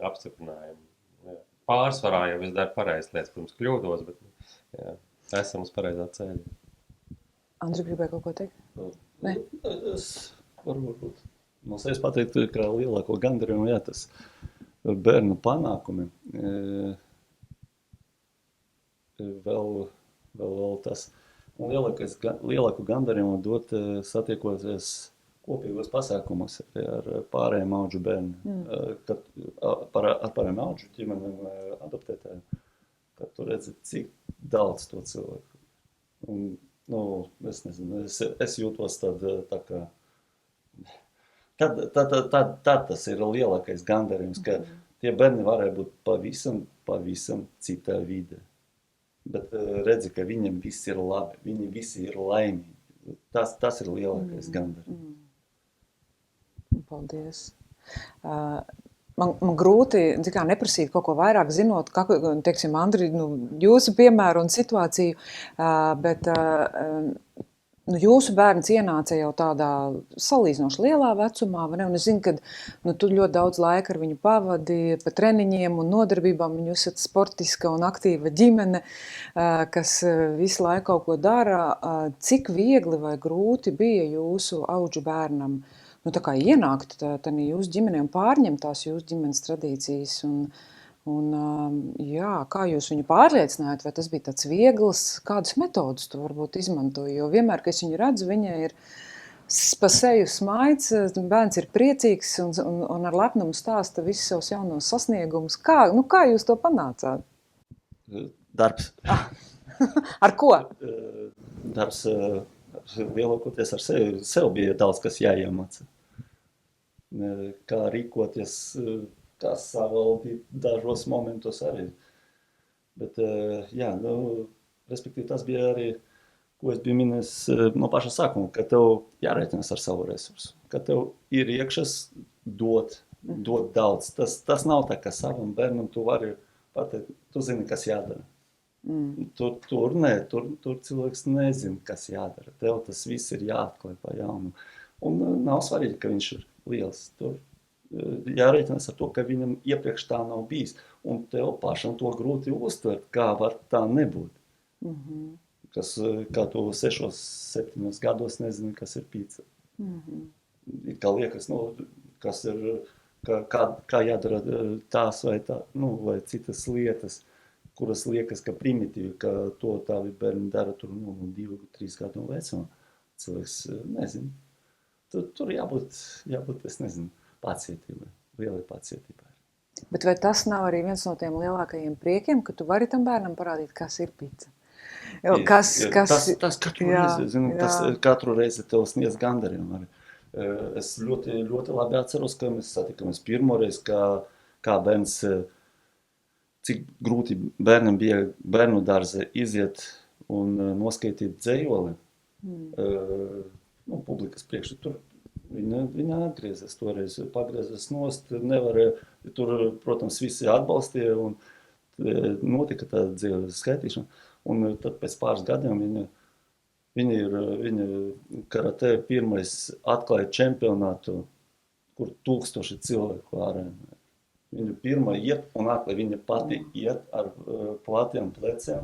apstiprinājumu. Jā. Pārsvarā jau es daru pareizas lietas, pirms kļūdos, bet jā, esam uz pareizā ceļa. Andri, gribēja kaut ko teikt? Ne? Es varbūt no sevis pateikt, ka lielāko gandarījumu, jā, tas bērnu panākumi. Vēl tas lielāko gandarījumu dot satiekoties kopīgos pasākumos ar pārējiem audžu bērniem, ar pārējiem audžu ģimenēm adoptētājiem, kad tu redzi, cik daudz to cilvēku. Un, es nezinu, es jūtos tā kā, tad tas ir lielākais gandarījums, ka tie bērni varēja būt pavisam citā vidē. Bet redzi, ka viņiem viss ir labi, viņi visi ir laimīgi. Tas ir lielākais gandarījums. Paldies. Man grūti neprasīt kaut ko vairāk, zinot, teiksim, Andri, jūsu piemēru un situāciju, bet jūsu bērns ienāca jau tādā salīdzinoši lielā vecumā, vai ne? Un es zinu, ka tu ļoti daudz laika ar viņu pavadi pa treniņiem un nodarbībām, un jūs esat sportiska un aktīva ģimene, kas visu laiku kaut ko dara. Cik viegli vai grūti bija jūsu audžu bērnam tā kā ienākt tādā jūsu ģimenē un pārņemt tās jūsu ģimenes tradīcijas jā, kā jūs viņu pārliecinājāt, vai tas bija tāds viegls, kādas metodas tu varbūt izmantoji, jo vienmēr, kad es viņu redzu, viņa ir pa seju smaids, bērns ir priecīgs un ar lepnumu stāsta visus savus jaunos sasniegumus. Kā jūs to panācāt? Darbs. Ar ko? Darbs lielākoties ar sev bija daudz, kas jāiemāca. Kā rīkoties, kā savaldīt dažos momentos arī. Bet, jā, respektīvi tas bija arī, ko es biju minējis no paša sākuma, ka tev jārēķinās ar savu resursu. Ka tev ir iekšas dot daudz. Tas nav tā, ka savam bērnam tu vari pateikt, tu zini, kas jādara. Tur cilvēks nezina, kas jādara. Tev tas viss ir jāatklāj pa jaunu. Un nav svarīgi, ka viņš ir liels. Tur jārēķinās ar to, ka viņam iepriekš tā nav bijis. Un tev pašam to grūti uztvert, kā var tā nebūt. Kā tu 6-7 gados nezini, kas ir pīca. Kā liekas, kas ir, kā jādara tās vai tā, vai citas lietas, kuras liekas, ka primitīvi, ka to tavi bērni dara tur 2-3 gadu vecumā. Cilvēks nezinu. Tur jābūt, es nezinu, pacietībai, lielai pacietībai. Bet vai tas nav arī viens no tiem lielākajiem priekiem, ka tu vari tam bērnam parādīt, kas ir pīca? Tas katru reizi, tas katru reizi tev sniedz gandarījumu arī. Es ļoti, ļoti labi atceros, ka mēs satikāmies pirmoreiz, kā bērns, cik grūti bērnam bija bērnu dārze iziet un noskaitīt dzējoli. Publikas priekšā. Tur viņa atgriezās toreiz, pagriezās nost, nevarēja, tur, protams, visi atbalstīja un notika tāda dzēļa skaitīšana. Un tad pēc pāris gadiem viņa karatē pirmais atklāja čempionātu, kur 1000 cilvēku ārēja. Viņa pirmā iet un atklāja, viņa pati iet ar platiem pleciem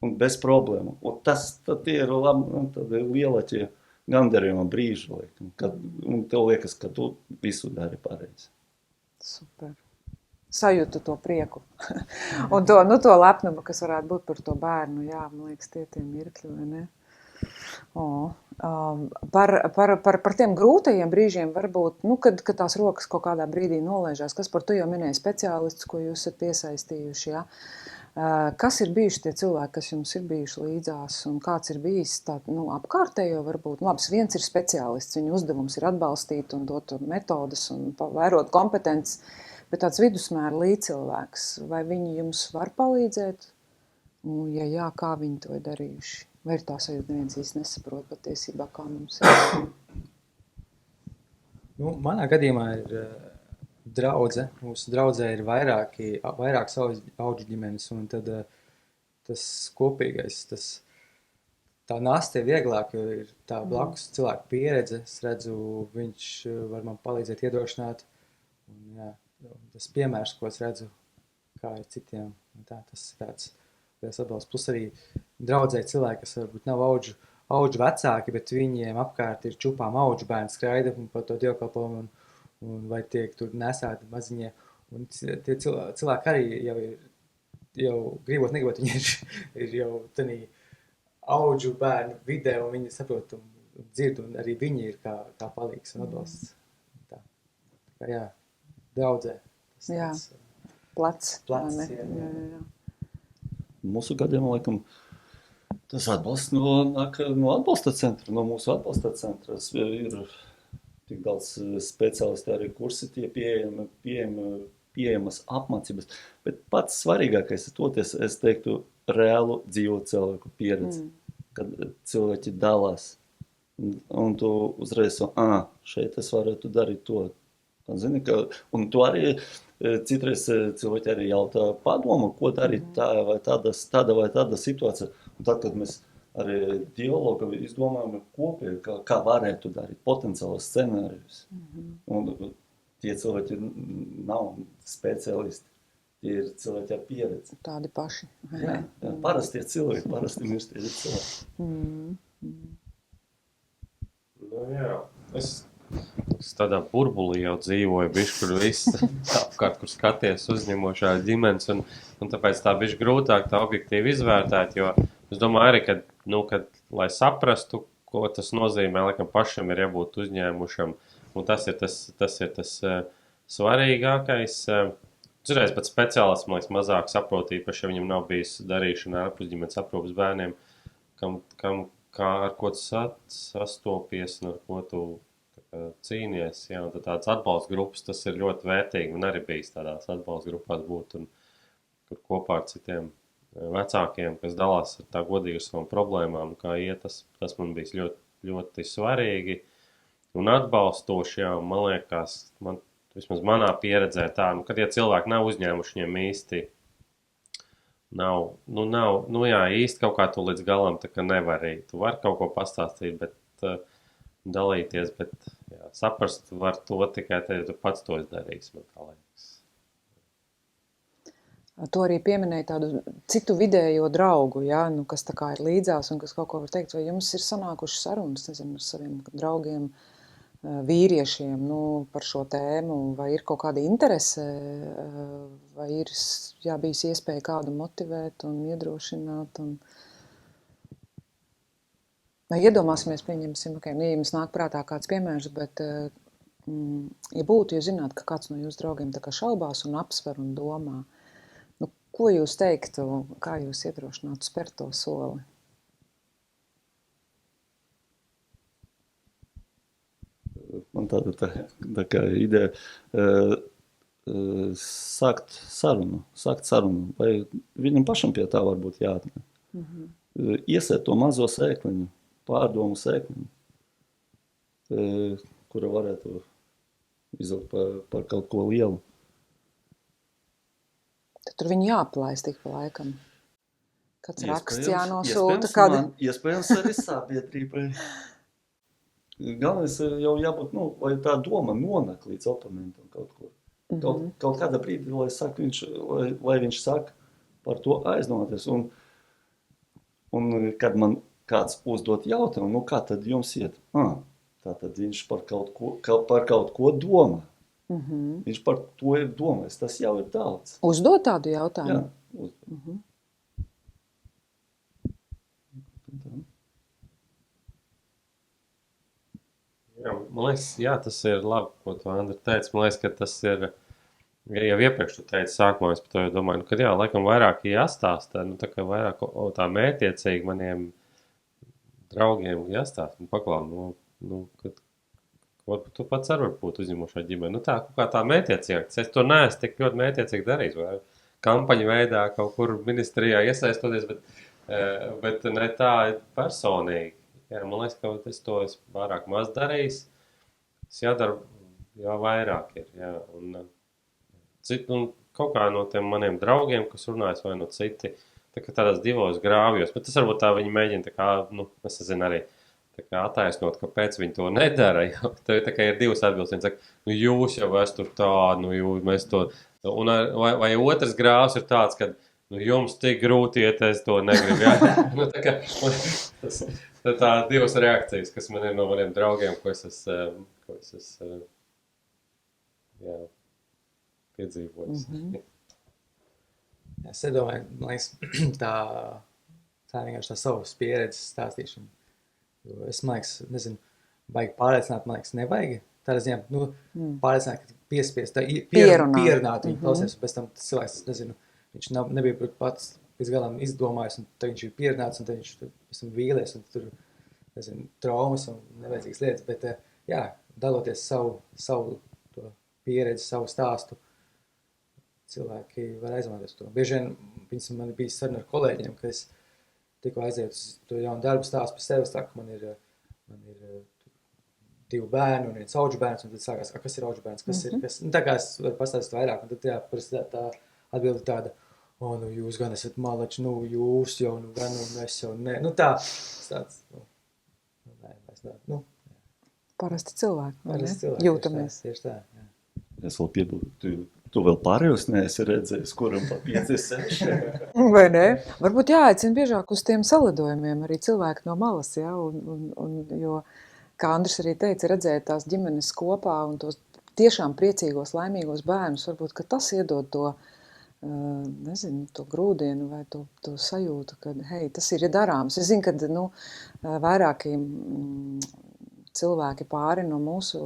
un bez problēmu. Un tas tad ir lielākie gandarījuma brīži, un tev liekas, ka tu visu dari pareizi. Super. Sajūtu to prieku. Un to lepnumu, kas varētu būt par to bērnu. Jā, man liekas, tie mirkļi, vai ne? Par tiem grūtajiem brīžiem varbūt, kad tās rokas kaut kādā brīdī nolaižās, kas par to jau minēja speciālists, ko jūs esat piesaistījuši, ja? Kas ir bijuši tie cilvēki, kas jums ir bijuši līdzās, un kāds ir bijis apkārtējo varbūt? Viens ir speciālists, viņa uzdevums ir atbalstīt un dot metodas un vērot kompetences, bet tāds vidusmēra līdzcilvēks, vai viņi jums var palīdzēt? Ja jā, kā viņi to ir darījuši? Vai ir tā sajūta, neviens īsti nesaprot patiesībā, kā mums ir? Manā gadījumā ir draudze. Mūsu draudzē ir vairākas auģu ģimenes, un tad tas kopīgais, tā nasta ir vieglāk, jo ir tā blakus cilvēku pieredze. Es redzu, viņš var man palīdzēt iedrošināt. Un, jā, tas piemērs, ko es redzu, kā ir citiem, tas ir tāds liels atbalsts. Plus arī draudzē cilvēki, kas varbūt nav auģu vecāki, bet viņiem apkārt ir čupām auģu bērni skraida un par to dievkalpojumu un vai tiek tur nesāti maziņie. Un tie cilvēki arī jau gribot, negribot, viņi ir jau tādā auģu bērnu vidē, un viņi saprot un dzird, un arī viņi ir kā palīgs un atbalsts. Tā kā jā, draudzē. Jā, plats. Jā. Mūsu gadījumā, laikam, tas atbalsts nāk no atbalsta centra, no mūsu atbalsta centra. Ir tik daudz speciālisti, arī kursi tie pieejamas apmācības. Bet pats svarīgākais ir toties, es teiktu, reālu dzīvo cilvēku pieredzi, kad cilvēki dalās. Un tu uzreiz šeit es varētu darīt to. Zini, un tu arī citreiz cilvēki arī jautā padomu, ko darīt tāda vai tāda situācija. Un tad, kad mēs arī dialogu izdomājam kopīgi, kā varētu darīt potenciālus scenārijus. Un tie cilvēki nav speciālisti, tie ir cilvēki ar pieredzi. Tādi paši. Jā, parastie cilvēki, parasti mirstie cilvēki. Jā, es tādā burbulī jau dzīvoju, kur viss apkārt, kur skaties uzņemošās ģimenes, un tāpēc tā bišķi grūtāk tā objektīvi izvērtēt, jo es domāju arī, kad lai saprastu, ko tas nozīmē, laikam pašam ir jābūt uzņēmušam, un tas ir tas svarīgākais. Cerēs pat speciālists, man liekas, mazāk saprot, īpaši, ja viņam nav bijis darīšana ar pusģimenes aprūpas bērniem, ar ko tu sastopies un ar ko tu cīnies. Jā, un tad tāds atbalsta grupas, tas ir ļoti vērtīgi. Man arī bijis tādās atbalsta grupās būt, un kur kopā ar citiem vecākiem, kas dalās ar tā godīgi ar savām problēmām, kā iet, tas man bijis ļoti, ļoti svarīgi un atbalstoši, jā, man liekas, vismaz manā pieredzē tā, kad ja cilvēki nav uzņēmuši, viņiem īsti īsti kaut kā to līdz galam, tā kā nevar arī. Tu vari kaut ko pastāstīt, bet dalīties, bet jā, saprast var to tikai te, ja tu pats to izdarīsi, man tā liekas. To arī pieminēja tādu citu vidējo draugu, ja, kas tā kā ir līdzās un kas kaut ko var teikt, vai jums ir sanākušas sarunas, nezinu, ar saviem draugiem, vīriešiem, par šo tēmu, vai ir kaut kāda interese, vai ir bijis iespēja kādu motivēt un iedrošināt, vai iedomāsimies, pieņemsim, ja jums nāk prātā kāds piemērs, bet, ja būtu, jūs zināt, ka kāds no jūsu draugiem tā kā šaubās un apsver un domā, ko jūs teiktu, kā jūs iedrošinātu spērt to soli? Man tāda tā kā ideja sākt sarunu, vai viņam pašam pie tā varbūt jāatnē. Iesēt to mazo sēkliņu, pārdomu sēkliņu, kura varētu izaugt par kaut ko lielu. Tur viņi jāaplaist tik pa laikam. Kāds raksts jānosūta. Iespējams arī sabiedrībai. Galvenais jau jābūt, lai tā doma nonak līdz oponentam kaut ko. Kaut kādā brīdī, lai viņš saka par to aizdomāties. Un kad man kāds uzdot jautājumu, kā tad jums iet? Tātad viņš par kaut ko domā. Viņš par to ir domājis, tas jau ir daudz. Uzdot tādu jautājumu? Jā, uzdot. man liekas, jā, tas ir labi, ko tu, Andri, teici. Man liekas, ka tas ir, jau iepriekš tu teici sākumā, es par to jau domāju, kad jā, laikam vairāk jāstāsta, tā kā vairāk tā mērķiecīgi maniem draugiem jāstāsta, paklāv, kad varbūt tu pats arī varbūt uzņemošā ģimene. Tā, kaut kā tā mērķiecīgāk. Es to neesmu tik ļoti mērķiecīgi darījis, vai kampaņu veidā kaut kur ministrijā iesaistoties, bet ne tā personīgi. Jā, man liekas, ka es to esmu pārāk maz darījis. Es jādara, jau vairāk ir, jā. Un kaut kā no tiem maniem draugiem, kas runājas vai no citi, tā kā tādās divos grāvjos, bet tas varbūt tā viņi mēģina tā kā, es nezinu arī, tā kā attaisnot, kāpēc viņi to nedara. Tā kā ir divas atbildes. Viņi saka, jūs jau esat tur tādu, mēs to... Vai otrs grāvs ir tāds, ka jums tik grūti iet, es to negribu. Ja? Tā kā tā divas reakcijas, kas man ir no maniem draugiem, ko es esmu piedzīvojis. Es domāju, man liekas, tā vienkārši tā savas pieredzes stāstīšana. Jo es, man liekas, nezinu, baigi pārliecināt, man liekas, nevajag. Tādā ziņā, pārliecināt, ka piespiest, pierunāt viņu klausies, un pēc tam cilvēks, nezinu, viņš nebija pats pēc galām izdomājis, un tad viņš ir pierunāts, un tad viņš pēc tam vīlies, un tur, nezinu, traumas un nevajadzīgas lietas, bet, jā, daloties savu to pieredzi, savu stāstu, cilvēki var aizmantot to. Bieži vien, man bija saruna ar kolēģiem, ka es tikko aizēju uz to jaunu darbu stāstu par sevi, tā, ka man ir 2 bērni un 1 auģu bērns, un tad sākās, kas ir auģu bērns, kas ir, kas, tā kā es varu pastāstīt vairāk, un tad tā atbildi tāda, jūs gan esat malači, jūs jau, gan, es jau ne, tāds, Parasti cilvēki, jūtamies. Tieši tā, jā. Es vēl piebildu, tu vēl pārējos neesi redzējis, kuram pa 5-6. Vai ne? Varbūt jāaicina biežāk uz tiem salidojumiem arī cilvēki no malas, ja? Jo, kā Andris arī teica, redzēt tās ģimenes kopā un tos tiešām priecīgos, laimīgos bērnus, varbūt, ka tas iedod to, nezinu, to grūdienu vai to sajūtu, ka, hei, tas ir darāms. Es zinu, ka, vairāki cilvēki pāri no mūsu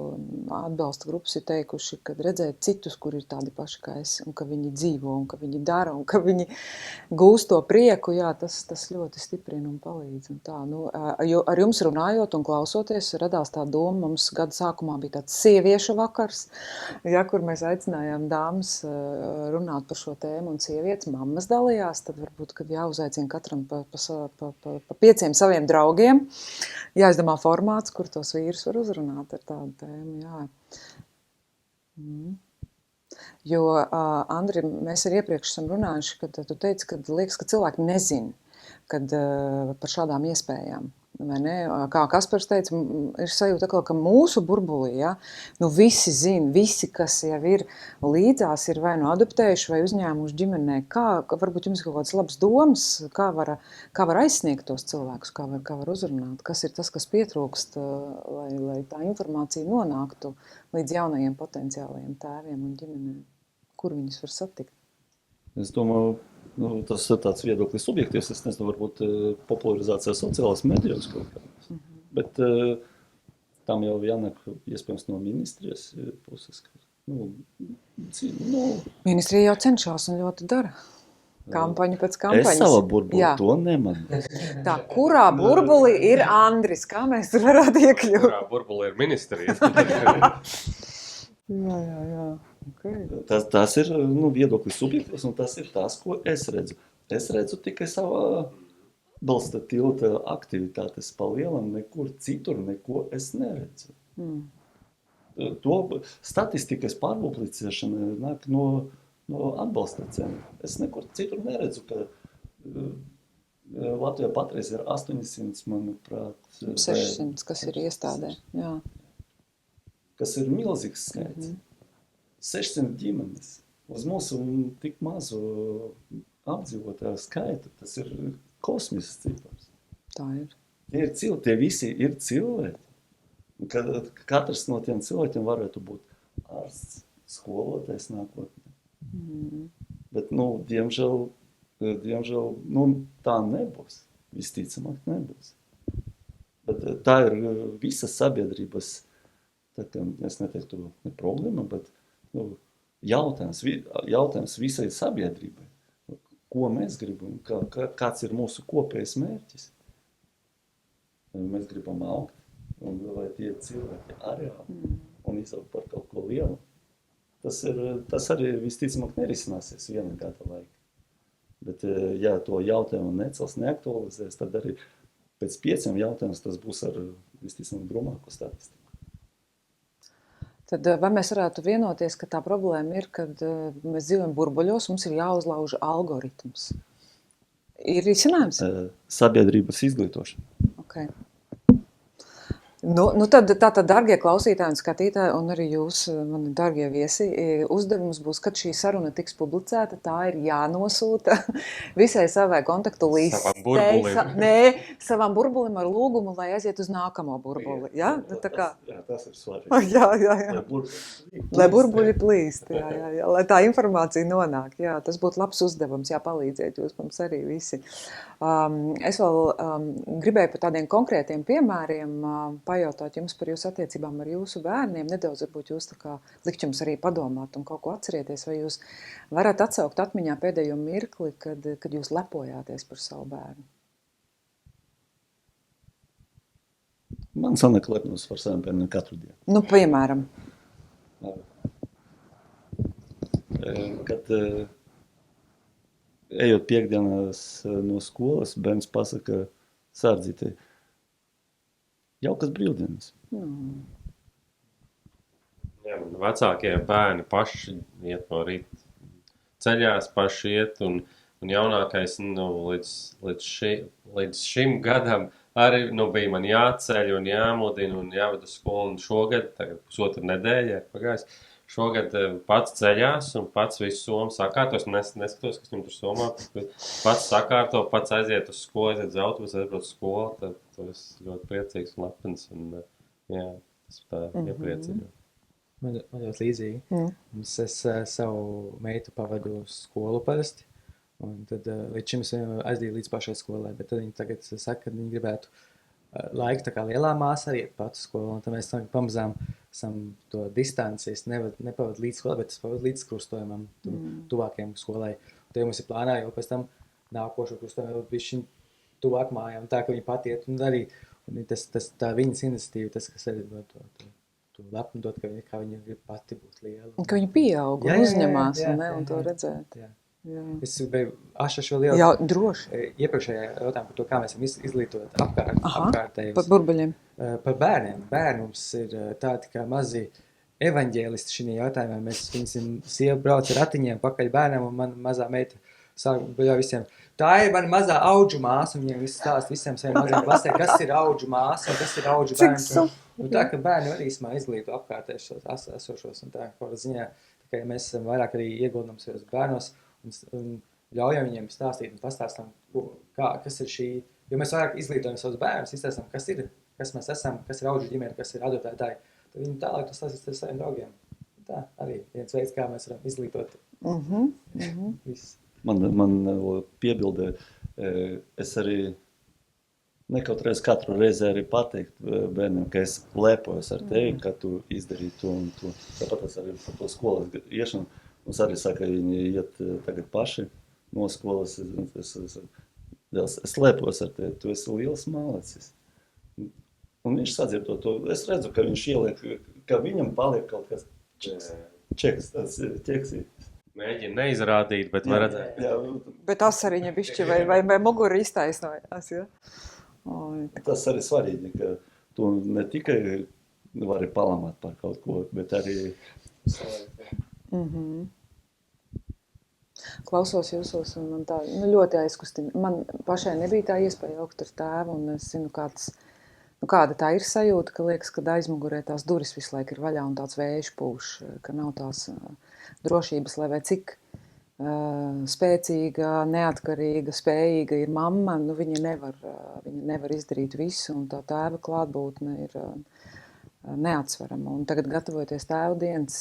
atbalsta grupas ir teikuši, kad redzēt citus, kur ir tādi paši kā es, un ka viņi dzīvo, un ka viņi dara, un ka viņi gūst to prieku, jā, tas ļoti stiprina un palīdz. Un tā, jo ar jums runājot un klausoties, radās tā doma, mums gada sākumā bija tāds sieviešu vakars, ja, kur mēs aicinājām dāmas runāt par šo tēmu, un sievietes, mammas dalījās, tad varbūt, kad jāuzaicina katram pa 5 saviem draugiem, jāizdomā formāts, kur tos vīrus var uzrunāt ar tādu tēmu, jā. Jo, Andri, mēs arī iepriekš esam runājuši, kad tu teici, kad liekas, ka cilvēki nezin, kad par šādām iespējām, vai ne? Kā Kaspars teica, ir sajūta, ka mūsu burbulī, ja, visi zin, visi, kas jau ir līdzās, ir vai adoptējuši vai uzņēmuši ģimenē. Varbūt jums kaut kādas labas domas, kā var aizsniegt tos cilvēkus, kā var uzrunāt, kas ir tas, kas pietrūkst, lai tā informācija nonāktu līdz jaunajiem potenciālajiem tēviem un ģimenēm, kur viņus var satikt? Es domāju, tas ir tāds viedoklis subjektīvs, es nezinu, varbūt popularizācijā sociālās medijos kaut kādas. Bet tam jau jānāk iespējams no ministrijas puses. Ministrija jau cenšas un ļoti dara. Kampaņu pēc kampaņas. Es savā burbulī to nemanu. Tā, kurā burbulī ir Andris? Kā mēs tur varētu iekļūt? Kurā burbulī ir ministrija? Jā. Okay. Tas ir viedoklis subjektīvs, un tas ir tas, ko es redzu. Es redzu tikai savā balsta tilta aktivitātes palielam, nekur citur, neko es neredzu. To statistikas pārpublicēšana nāk no atbalsta cenu. Es nekur citur neredzu, ka Latvijā patreiz ir 800, manuprāt. 600, kas ir iestādē, jā. Kas ir milzīgs skaits. 600 ģimenes uz mūsu tik mazu apdzīvotāju skaitu, tas ir kosmisks cipars. Tā ir. Tie visi ir cilvēki. Katrs no tiem cilvēkiem varētu būt ārsts, skolotājs nākotnē. Bet, diemžēl, tā nebūs. Visticamāk nebūs. Bet tā ir visas sabiedrības Tā kā es neteiktu, ne problēma, bet jautājums visai sabiedrībai. Ko mēs gribam, kāds ir mūsu kopējs mērķis. Mēs gribam augt, un lai tie cilvēki arī aug un izaug par kaut ko lielu. Tas arī visticamāk nerisināsies viena gada laika. Bet, ja to jautājumu necels, neaktualizēs, tad arī pēc 5 jautājums tas būs ar visticamāk drumāku statistiku. Tad vai mēs varētu vienoties, ka tā problēma ir, kad mēs dzīvojam burbuļos, mums ir jāuzlauž algoritms? Ir risinājums? Sabiedrības izglītošana. Okay. Nu tad, dargie klausītāji un skatītāji, un arī jūs, mani dargie viesi, uzdevums būs, kad šī saruna tiks publicēta, tā ir jānosūta visai savai kontaktu listei. Savam burbulim. Savam burbulim ar lūgumu, lai aiziet uz nākamo burbuli. Ja? Tas ir svarīgi. Jā. Lai burbuļi plīst, jā. Lai tā informācija nonāk. Jā, tas būtu labs uzdevums, palīdzēt jūs mums arī visi. Es vēl gribēju par tādiem konkrētiem piemēriem pajautāt jums par jūsu attiecībām ar jūsu bērniem. Nedaudz varbūt jūs tā kā likt jums arī padomāt un kaut ko atcerieties, vai jūs varat atsaukt atmiņā pēdējo mirkli, kad jūs lepojāties par savu bērnu? Man sanāk lepnos par saviem bērniem katru dienu. Nu, piemēram. Kad ejot piekdienās no skolas, bērns pasaka sārdzītei, jaukas brīvdienas. Jā, vecākie bērni paši iet no rīta ceļās, paši iet, un jaunākais līdz šim gadam arī bija man jāceļ un jāmudina un jāved uz skolu, un šogad, tagad pusotru nedēļu pagājis, šogad pats ceļās un pats visu somu sakārtos, neskatos, kas viņam tur somā, pats sakārto, pats aiziet uz skolu, aiziet uz autobusu, aizbrauc uz skolu, tad to es ļoti priecīgs un lepns, un jā, tas tā iepriecina. Man ļoti līdzīgi. Es savu meitu pavadu uz skolu parasti, un tad līdz šim es aizdīju līdz pašai skolai, bet tad viņi tagad saka, ka viņi gribētu laiku tā kā lielā māsa arī iet pat uz skolu, un tad mēs pamazām esam to distanci, es nepavadu līdz skolai, bet es pavadu līdz krustojumam, tuvākajam skolai. Un tad mums ir plānā, jo pēc tam nākošo krustojumu vēl bišķiņ tuvāk mājām, tā, ka viņi pat iet, un arī tā viņas iniciatīva, tas, kas arī dod to lepnu dot, kā viņi grib pati būt liela. Ka viņi pieaug un uzņemās, un to redzēt. Jā. Es biju šo lielu... Jā, droši. Iepriekšējā jautājumu par to, kā mēs esam izglītot apkārtējus. Par burbuļiem. Par bērniem. Bērni mums ir tādi kā mazi evaņģēlisti šajā jautājumā. Viņas sieva brauc ar ratiņiem pakaļ bērniem, un man mazā meita sāk visiem. Tā ir mana mazā audžu māsa, un viņiem stāst visiem saviem maziem klasē, kas ir audžu māsa un kas ir audžu bērns. Un tā, ka bērni arī izglīto apkārtējušos esošos, un tā, kādā ziņā, tā kā mēs esam vairāk arī ieguldam savos bērnos, un ļaujam viņiem stāstīt un pastāstam, kas ir šī, jo mēs vairāk izglītojam savus bērnus, izstāstam, kas mēs esam, kas ir audžu ģimene, kas ir adoptētāji, tad viņi tālāk tas stāstīs ar saviem draugiem. Tā arī viens veids, kā mēs varam izglītot visus. Man piebildē, es arī katru reizi arī pateikt bērniem, ka es lepojos ar tevi, ka tu izdarīji to un to. Tāpat es arī par to skolas iešanu. Mums arī saka, viņi iet tagad paši no skolas. Es lepojos ar tevi, tu esi liels malacis. Un viņš sadzird to. Es redzu, ka viņš ieliek, ka viņam paliek kaut kas čeks, tas ķeksītis. Mēģina neizrādīt, bet var redzēt. Bet asariņa bišķi vai muguri iztaisnojās, ja? Tas arī svarīgi, ka tu ne tikai vari palamāt par kaut ko, bet arī... Klausos jūsos, un man tā ļoti aizkustina. Man pašai nebija tā iespēja augt ar tēvu, un es zinu, kāda tā ir sajūta, ka liekas, kad aizmugurē tās duris visu laiku ir vaļā un tāds vējš pūš, ka nav tās drošības, lai vai cik spēcīga, neatkarīga, spējīga ir mamma, viņa nevar izdarīt visu, un tā tēva klātbūtne ir neatsverama. Un tagad, gatavojoties tēvdienas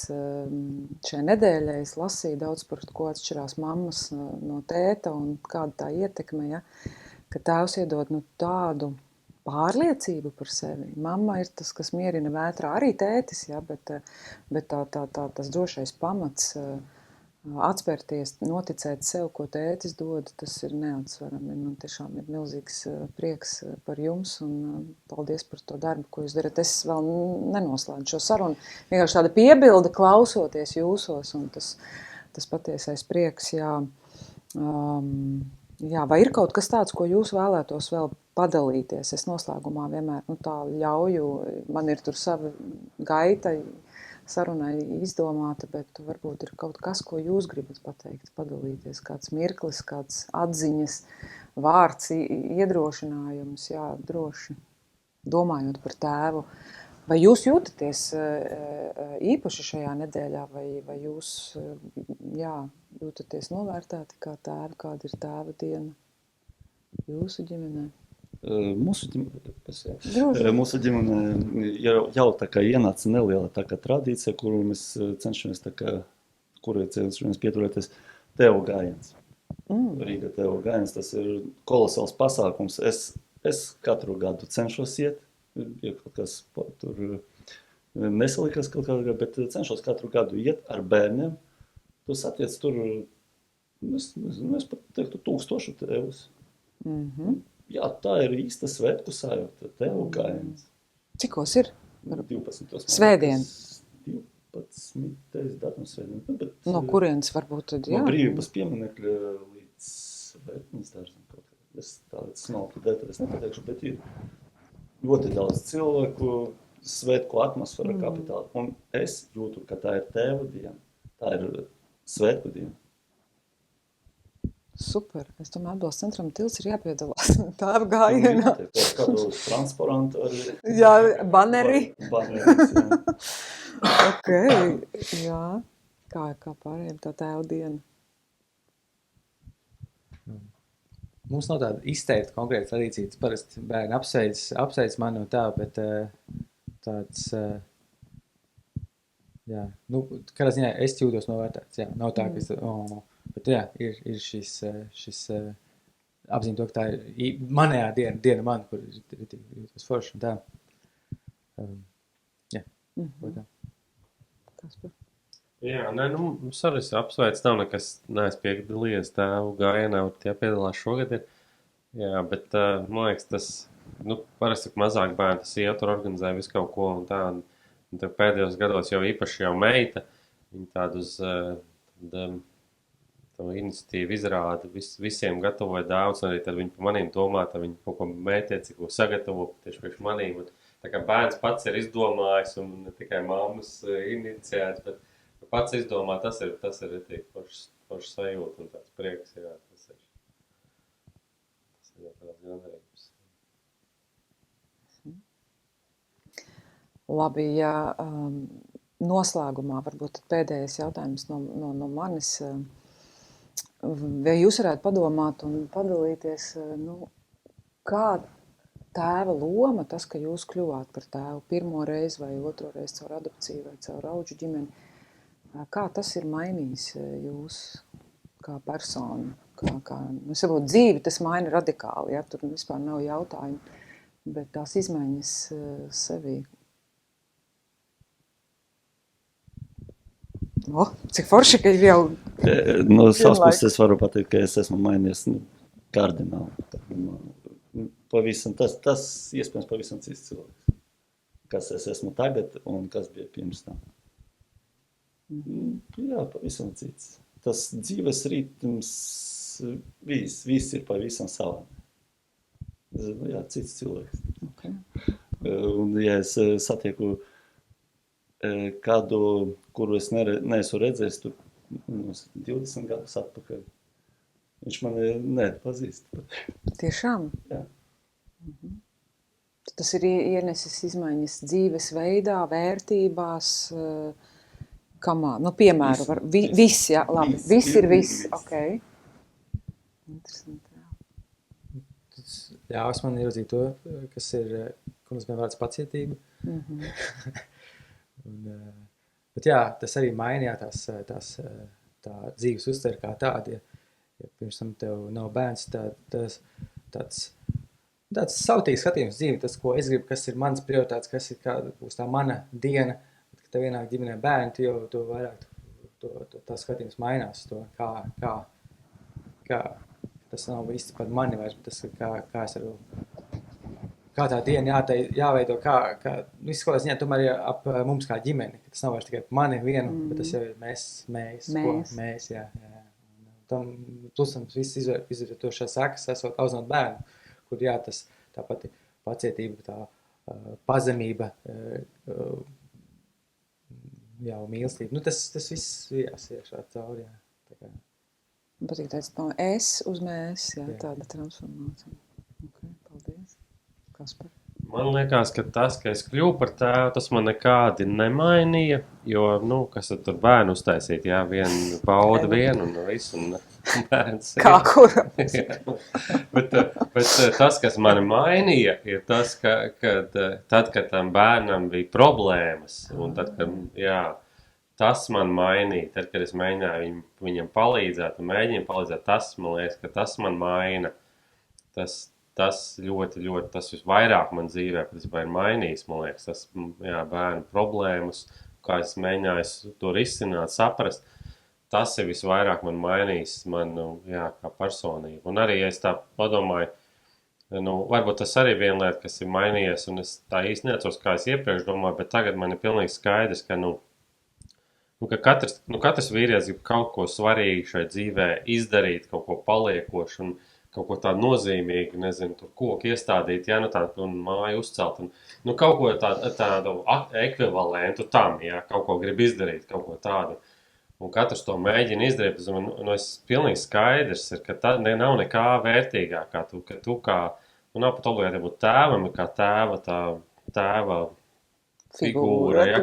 šai nedēļai, es lasīju daudz par ko atšķirās mammas no tēta un kāda tā ietekme, ja, ka tēvs iedod tādu pārliecību par sevi. Mamma ir tas, kas mierina vētrā, arī tētis, ja, bet tas drošais pamats atspērties, noticēt sev, ko tētis dod, tas ir neatsvarami. Man tiešām ir milzīgs prieks par jums un paldies par to darbu, ko jūs darat. Es vēl nenoslēdzu šo sarunu. Vienkārši tāda piebilde klausoties jūsos un tas patiesais prieks, jā. Jā, vai ir kaut kas tāds, ko jūs vēlētos vēl padalīties? Es noslēgumā vienmēr tā ļauju, man ir tur sava gaita, sarunai izdomāta, bet varbūt ir kaut kas, ko jūs gribat pateikt, padalīties, kāds mirklis, kāds atziņas, vārds, iedrošinājums, jā, droši, domājot par tēvu. Vai jūs jūtaties īpaši šajā nedēļā, vai jūs, jā, jūtaties novērtēti kā tēvi, kāda ir tēva diena jūsu ģimenē? Mūsu ģimene jau tā kā ienāca neliela tā kā tradīcija, kuru mēs cenšamies pieturēties tevu gājiens. Rīga tevu gājiens, tas ir kolosāls pasākums. Es katru gadu cenšos iet, ja kaut kas tur nesalikas kaut kādā, bet cenšos katru gadu iet ar bērniem. Tu satiec tur, es pat teiktu, 1000 tēvus. Jā, tā ir īsta svētku sajūta, tevu gājiens. Cikos ir? 12. Svētdien. 12. datums svētdien. No kurienes varbūt tad, jā? No brīvības pieminekļa līdz svētdienas dārzam kaut kā. Es tādas smalku detaļas nepateikšu, bet ir ļoti daudz cilvēku, svētku atmosfēra kapitāla. Un es jūtu, ka tā ir tēva diena, tā ir svētku diena. Super. Es domāju, atbalsts centram Tils ir jāpiedalās tēva gājienā. Kādu transparantu arī. Jā, baneri. Baneris, jā. Ok, jā. Kā pārējiem tā tēva diena? Mums nav tāda izteikta konkrēta tradīcija. Parasti bērni apsveic mani no tēva, bet tāds, jā, kādā ziņā es jūtos novērtēts, jā, nav tā, ka bet jā, ir šis apziņa to, ka tā ir manējā diena man, kur ir forši un tā. Jā, tā. Kasper? Jā, sorry, apsveic, nav nekas, neesmu piedalījies tēvu gājienā, tie piedalās šogad ir. Jā, bet man liekas, tas, parasti mazāk bērni tas iet, tur organizē visu kaut ko un tā, un pēdējos gados jau īpaši jau meita, viņi tādu uz iniciatīvu izrāda, visiem gatavoja daudz, un arī tad viņi par manīm domā, tad viņi kaut ko mētiecīgo sagatavo tieši priekš manīm. Un, tā kā bērns pats ir izdomājis, un ne tikai mammas iniciēts, bet pats izdomā, tas ir tik foršs sajūta un tāds prieks, jā, tas ir tāds gandarījums. Labi, ja noslēgumā varbūt pēdējais jautājums no manis. Vai jūs varētu padomāt un padalīties, kā tēva loma, tas, ka jūs kļuvāt par tēvu pirmo reizi vai otro reizi caur adopciju vai caur auģu ģimeni, kā tas ir mainījis jūs kā personu? Saprot, dzīvi tas maina radikāli, ja, tur vispār nav jautājumu, bet tās izmaiņas sevī. Cik forši, ka jau no savas puses es varu pateikt, ka es esmu mainījies kardināli. Pavisam, tas iespējams pavisam cits cilvēks. Kas es esmu tagad un kas bija pirms tam. Jā, pavisam cits. Tas dzīves ritms, viss ir pavisam savā. Jā, cits cilvēks. Okay. Un ja es satieku kādu, kuru es neesmu redzējis tur 20 gadus atpakaļ. Viņš mani nepazīst. Tiešām? Jā. Tas ir ienesis izmaiņas dzīves veidā, vērtībās, kamā? Piemēru, viss, jā, labi. Viss ir viss. Ok. Interesanti, jā. Ļaus man ieraudzīt to, kas ir, ko mēs vārds pacietība. Bet jā, tas arī mainījās tā dzīves uztver kā tāda, ja pirms tam tev nav bērns, tāds Tāds sautīgs skatījums dzīvi, tas, ko es gribu, kas ir mans prioritāts, kas ir kāda būs tā mana diena, kad tev ienāk ģimenē bērni, tu jau to vairāk, tā skatījums mainās, to kā tas nav viss par mani vairs, bet tas ir kā es varu, kā tā diena jāveido, viss kaut kādā ziņā tomēr ir ap mums kā ģimeni, ka tas nav vairs tikai mani vienu, bet tas jau ir mēs, jā. Tam, plus tam viss izvērtošās sekas, esot auzinot bērnu, kur jā, tas tā pati pacietība, tā pazemība, jā, mīlestība. Tas viss iešā cauri, jā. Tā kā. Patīk teikt no es uz mēs, jā, tāda transformācija. Okay, paldies. Kaspar? Man liekas, ka tas, ka es kļuvu par tēvu, tas man nekādi nemainīja, jo, kas tad tur bērnu uztaisīt, jā, vienu bauda vienu un visu, un bērns. Kā kuram? bet tas, kas mani mainīja, ir tas, kad tam bērnam bija problēmas, un tad, kad, jā, tas man mainīja, tad, kad es mēģināju viņam palīdzēt un mēģināju palīdzēt, tas, man liekas, ka tas man maina, tas ļoti, tas visvairāk man dzīvē, kad es ir mainījis, man liekas, tas, jā, bērnu problēmas, kā es mēģināju to risināt, saprast, tas ir visvairāk man mainījis, jā, kā personību. Un arī, ja es tā padomāju, varbūt tas arī viena lieta, kas ir mainījies, un es tā īsti neatceros, kā es iepriekš domāju, bet tagad man ir pilnīgi skaidrs, ka, ka katrs vīrietis grib kaut ko svarīgu šai dzīvē izdarīt, kaut ko paliekošu, un kaut ko tādu nozīmīgu, nezinu, tur koku iestādīt, jā, tādu un māju uzcelt, un kaut ko tādu ekvivalentu tam, jā, kaut ko grib izdarīt, kaut ko tādu. Un katrs to mēģina izdarīt, un es pilnīgi skaidrs ir, ka tā nav nekā vērtīgākā, ka tu kā, nav pat obligāti būt tēvam, kā tēva figūra, ja,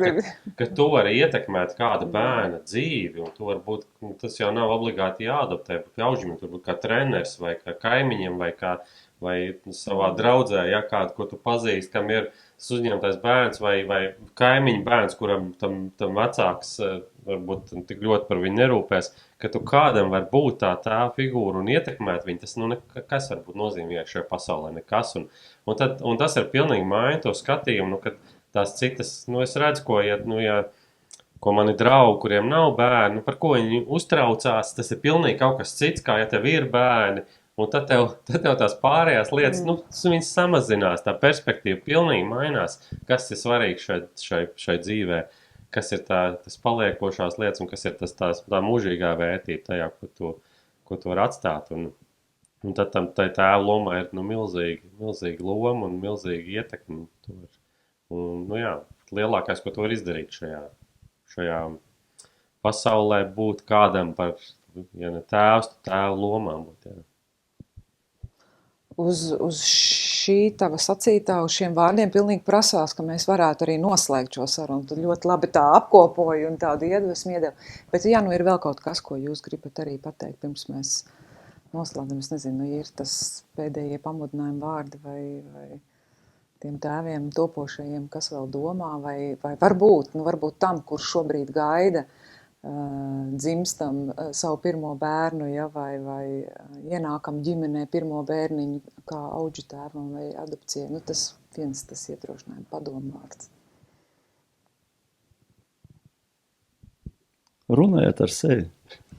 ka tu vari ietekmēt kāda bērna dzīvi, un tu vari būt, tas jau nav obligāti jāadaptē, bet ļaužiem, tur būt kā treneris, vai kā kaimiņam, vai savā draudzē, ja, kādu, ko tu pazīst, kam ir uzņemtais bērns, vai kaimiņu bērns, kuram tam vecāks varbūt tik ļoti par viņu nerūpēs, ka tu kādam var būt tā figūra un ietekmēt viņu, tas, nekas var būt nozīmīgāk šajā pasaulē, nekas, un tas ir pilnīgi maina to skatījumu, kad tās citas, es redzu, ko mani draugi, kuriem nav bērni, par ko viņi uztraucās, tas ir pilnīgi kaut kas cits, kā ja tev ir bērni, un tad tev tās pārējās lietas, viņas samazinās, tā perspektīva pilnīgi mainās, kas ir svarīgs šai dzīvē, kas ir tas paliekošās lietas, un kas ir tā mūžīgā vērtība tajā, ko tu var atstāt, un tad tai tēva lomā ir, milzīga loma un milzīga ietekme, un, jā, lielākais, ko tu var izdarīt šajā pasaulē, būt kādam par, ja ne tēvs, tad tēva lomām būt, jā. Uz šī tava sacītā, uz šiem vārdiem pilnīgi prasās, ka mēs varētu arī noslēgt šo sarunu. Tu ļoti labi tā apkopoji un tādu iedvesmu iedevi. Bet, jā, ir vēl kaut kas, ko jūs gribat arī pateikt, pirms mēs noslēdzam. Es nezinu, ir tas pēdējie pamudinājumi vārdi vai tiem tēviem topošajiem, kas vēl domā, vai varbūt tam, kurš šobrīd gaida, dzimstam savu pirmo bērnu, ja, vai ienākam ģimenē pirmo bērniņu kā auģu tēvam vai adopcijai. Tas iedrošinājuma padomu vārds. Runājiet ar sevi.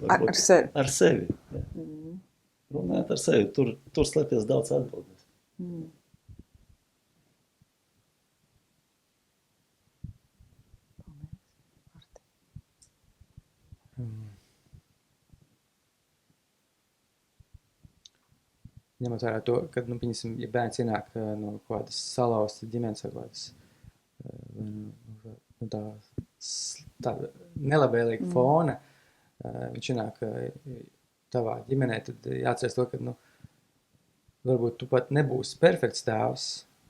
Ar sevi? Ar sevi, jā. Runājiet ar sevi, tur slēpjas daudz atbildes. Ņemot vērā to, kad, piņasim, ja bērns ienāk no kādas salauztas ģimenes vai kādas tā nelabvēlīga fona, viņš ienāk tavā ģimenē, tad jāatceras to, ka, varbūt tu pat nebūsi perfekts tēvs,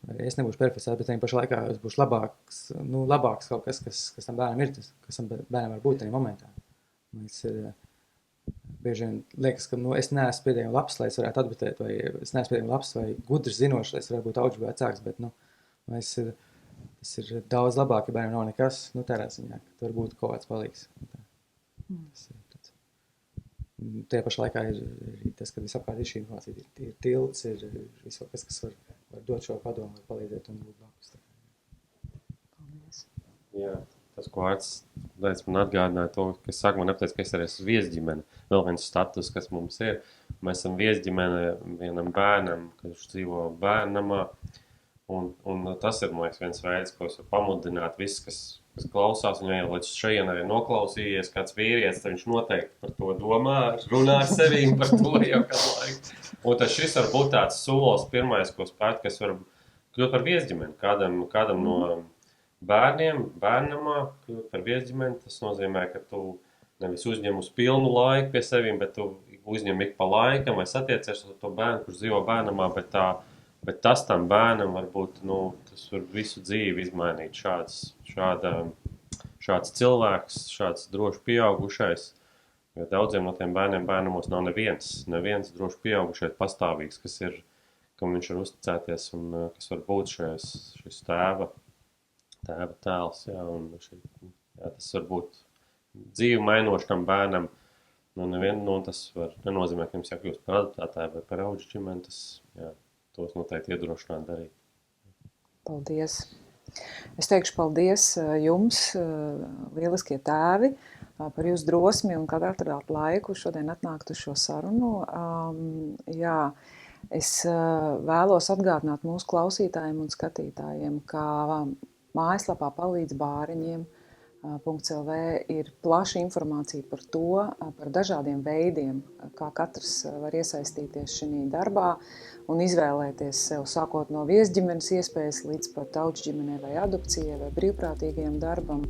vai es nebūšu perfekts tēvs, bet pašā laikā es būšu labāks kaut kas tam bērnam ir, kas tam bērnam var būt tajā momentā. Tas ir bieži vien liekas, ka es neesmu pietiekami labs, lai es varētu atbildēt, vai es neesmu pietiekami labs vai gudrs zinošs, lai es varētu būt auģu vecāks, bet tas ir daudz labāk, ja bērnam nav nekas, tādā ziņā, ka var būt kaut kāds palīgs. Tas ir tāds. Tajā pašā laikā ir tas, kad visapkārt ir šī informācija, ir tilts, ir visu kas var var dot šo padomu, var palīdzēt un būt blakus. Paldies. Jā, tas, ko Arts man atgādināja to, ka sākumā nepateicu, ka es arī esmu viesģimene. Vēl viens status, kas mums ir. Mēs esam viesģimene vienam bērnam, kas dzīvo bērnamā. Un tas ir, man liekas, viens veids, ko es varu pamudināt visus, kas klausās. Un ja jau līdz šajienai ir noklausījies kāds vīrietis, tad viņš noteikti par to domā, runā ar sevīm par to jau kādu laiku. Un tad šis var būt tāds solis pirmais, ko spērt, kas var kļūt par viesģimeni. Kādam no bērniem, bērnamā kļūt par viesģimeni, tas nozīmē, ka tu nevis uzņem uz pilnu laiku pie sevīm, bet tu uzņem ik pa laikam, vai satiecies ar to bērnu, kurš dzīvo bērnamā, bet tas tam bērnam varbūt, tas var visu dzīvi izmainīt. Šāds cilvēks, šāds droši pieaugušais, jo daudziem no tiem bērniem bērnamos nav neviens droši pieaugušais pastāvīgs, kam viņš var uzticēties un kas var būt šis tēva tēls. Jā, un tas var būt dzīvi mainoši tam bērnam. Tas var nenozīmē, ka jums jākļūst par adoptētāju vai par auģu ģimeni, tos noteikti iedrošināt darīt. Paldies. Es teikšu paldies jums, lieliskie tēvi, par jūsu drosmi un kad atradāt laiku šodien atnākt uz šo sarunu. Es vēlos atgādināt mūsu klausītājiem un skatītājiem, ka mājaslapā palīdz bāriņiem .lv ir plaša informācija par to, par dažādiem veidiem, kā katrs var iesaistīties šajā darbā un izvēlēties sev sākot no viesģimenes iespējas līdz pat auģģimenei vai adopcijai vai brīvprātīgajam darbam.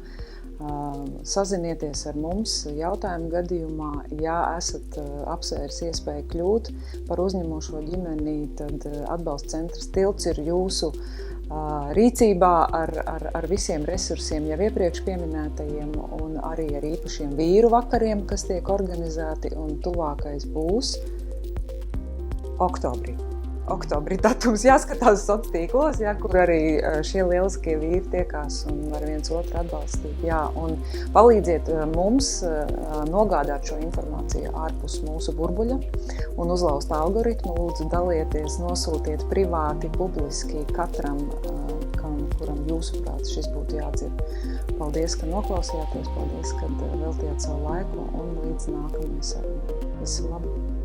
Sazinieties ar mums jautājumu gadījumā, ja esat apsvērs iespēju kļūt par uzņemošo ģimeni, tad atbalsta centrs Tilts ir jūsu rīcībā ar visiem resursiem jau iepriekš pieminētajiem un arī ar īpašiem vīru vakariem, kas tiek organizēti, un tuvākais būs oktobrī. Datums jāskatās sociālos tīklos, kur arī šie lieliskie vīri tiekās un var viens otru atbalstīt. Un palīdziet mums nogādāt šo informāciju ārpus mūsu burbuļa un uzlauzt algoritmu. Lūdzu, dalieties, nosūtiet privāti, publiski katram, kuram jūsuprāt šis būtu jādzird. Paldies, ka noklausījāties, paldies, ka veltījāt savu laiku un līdz nākamajai sarunai. Visu labu!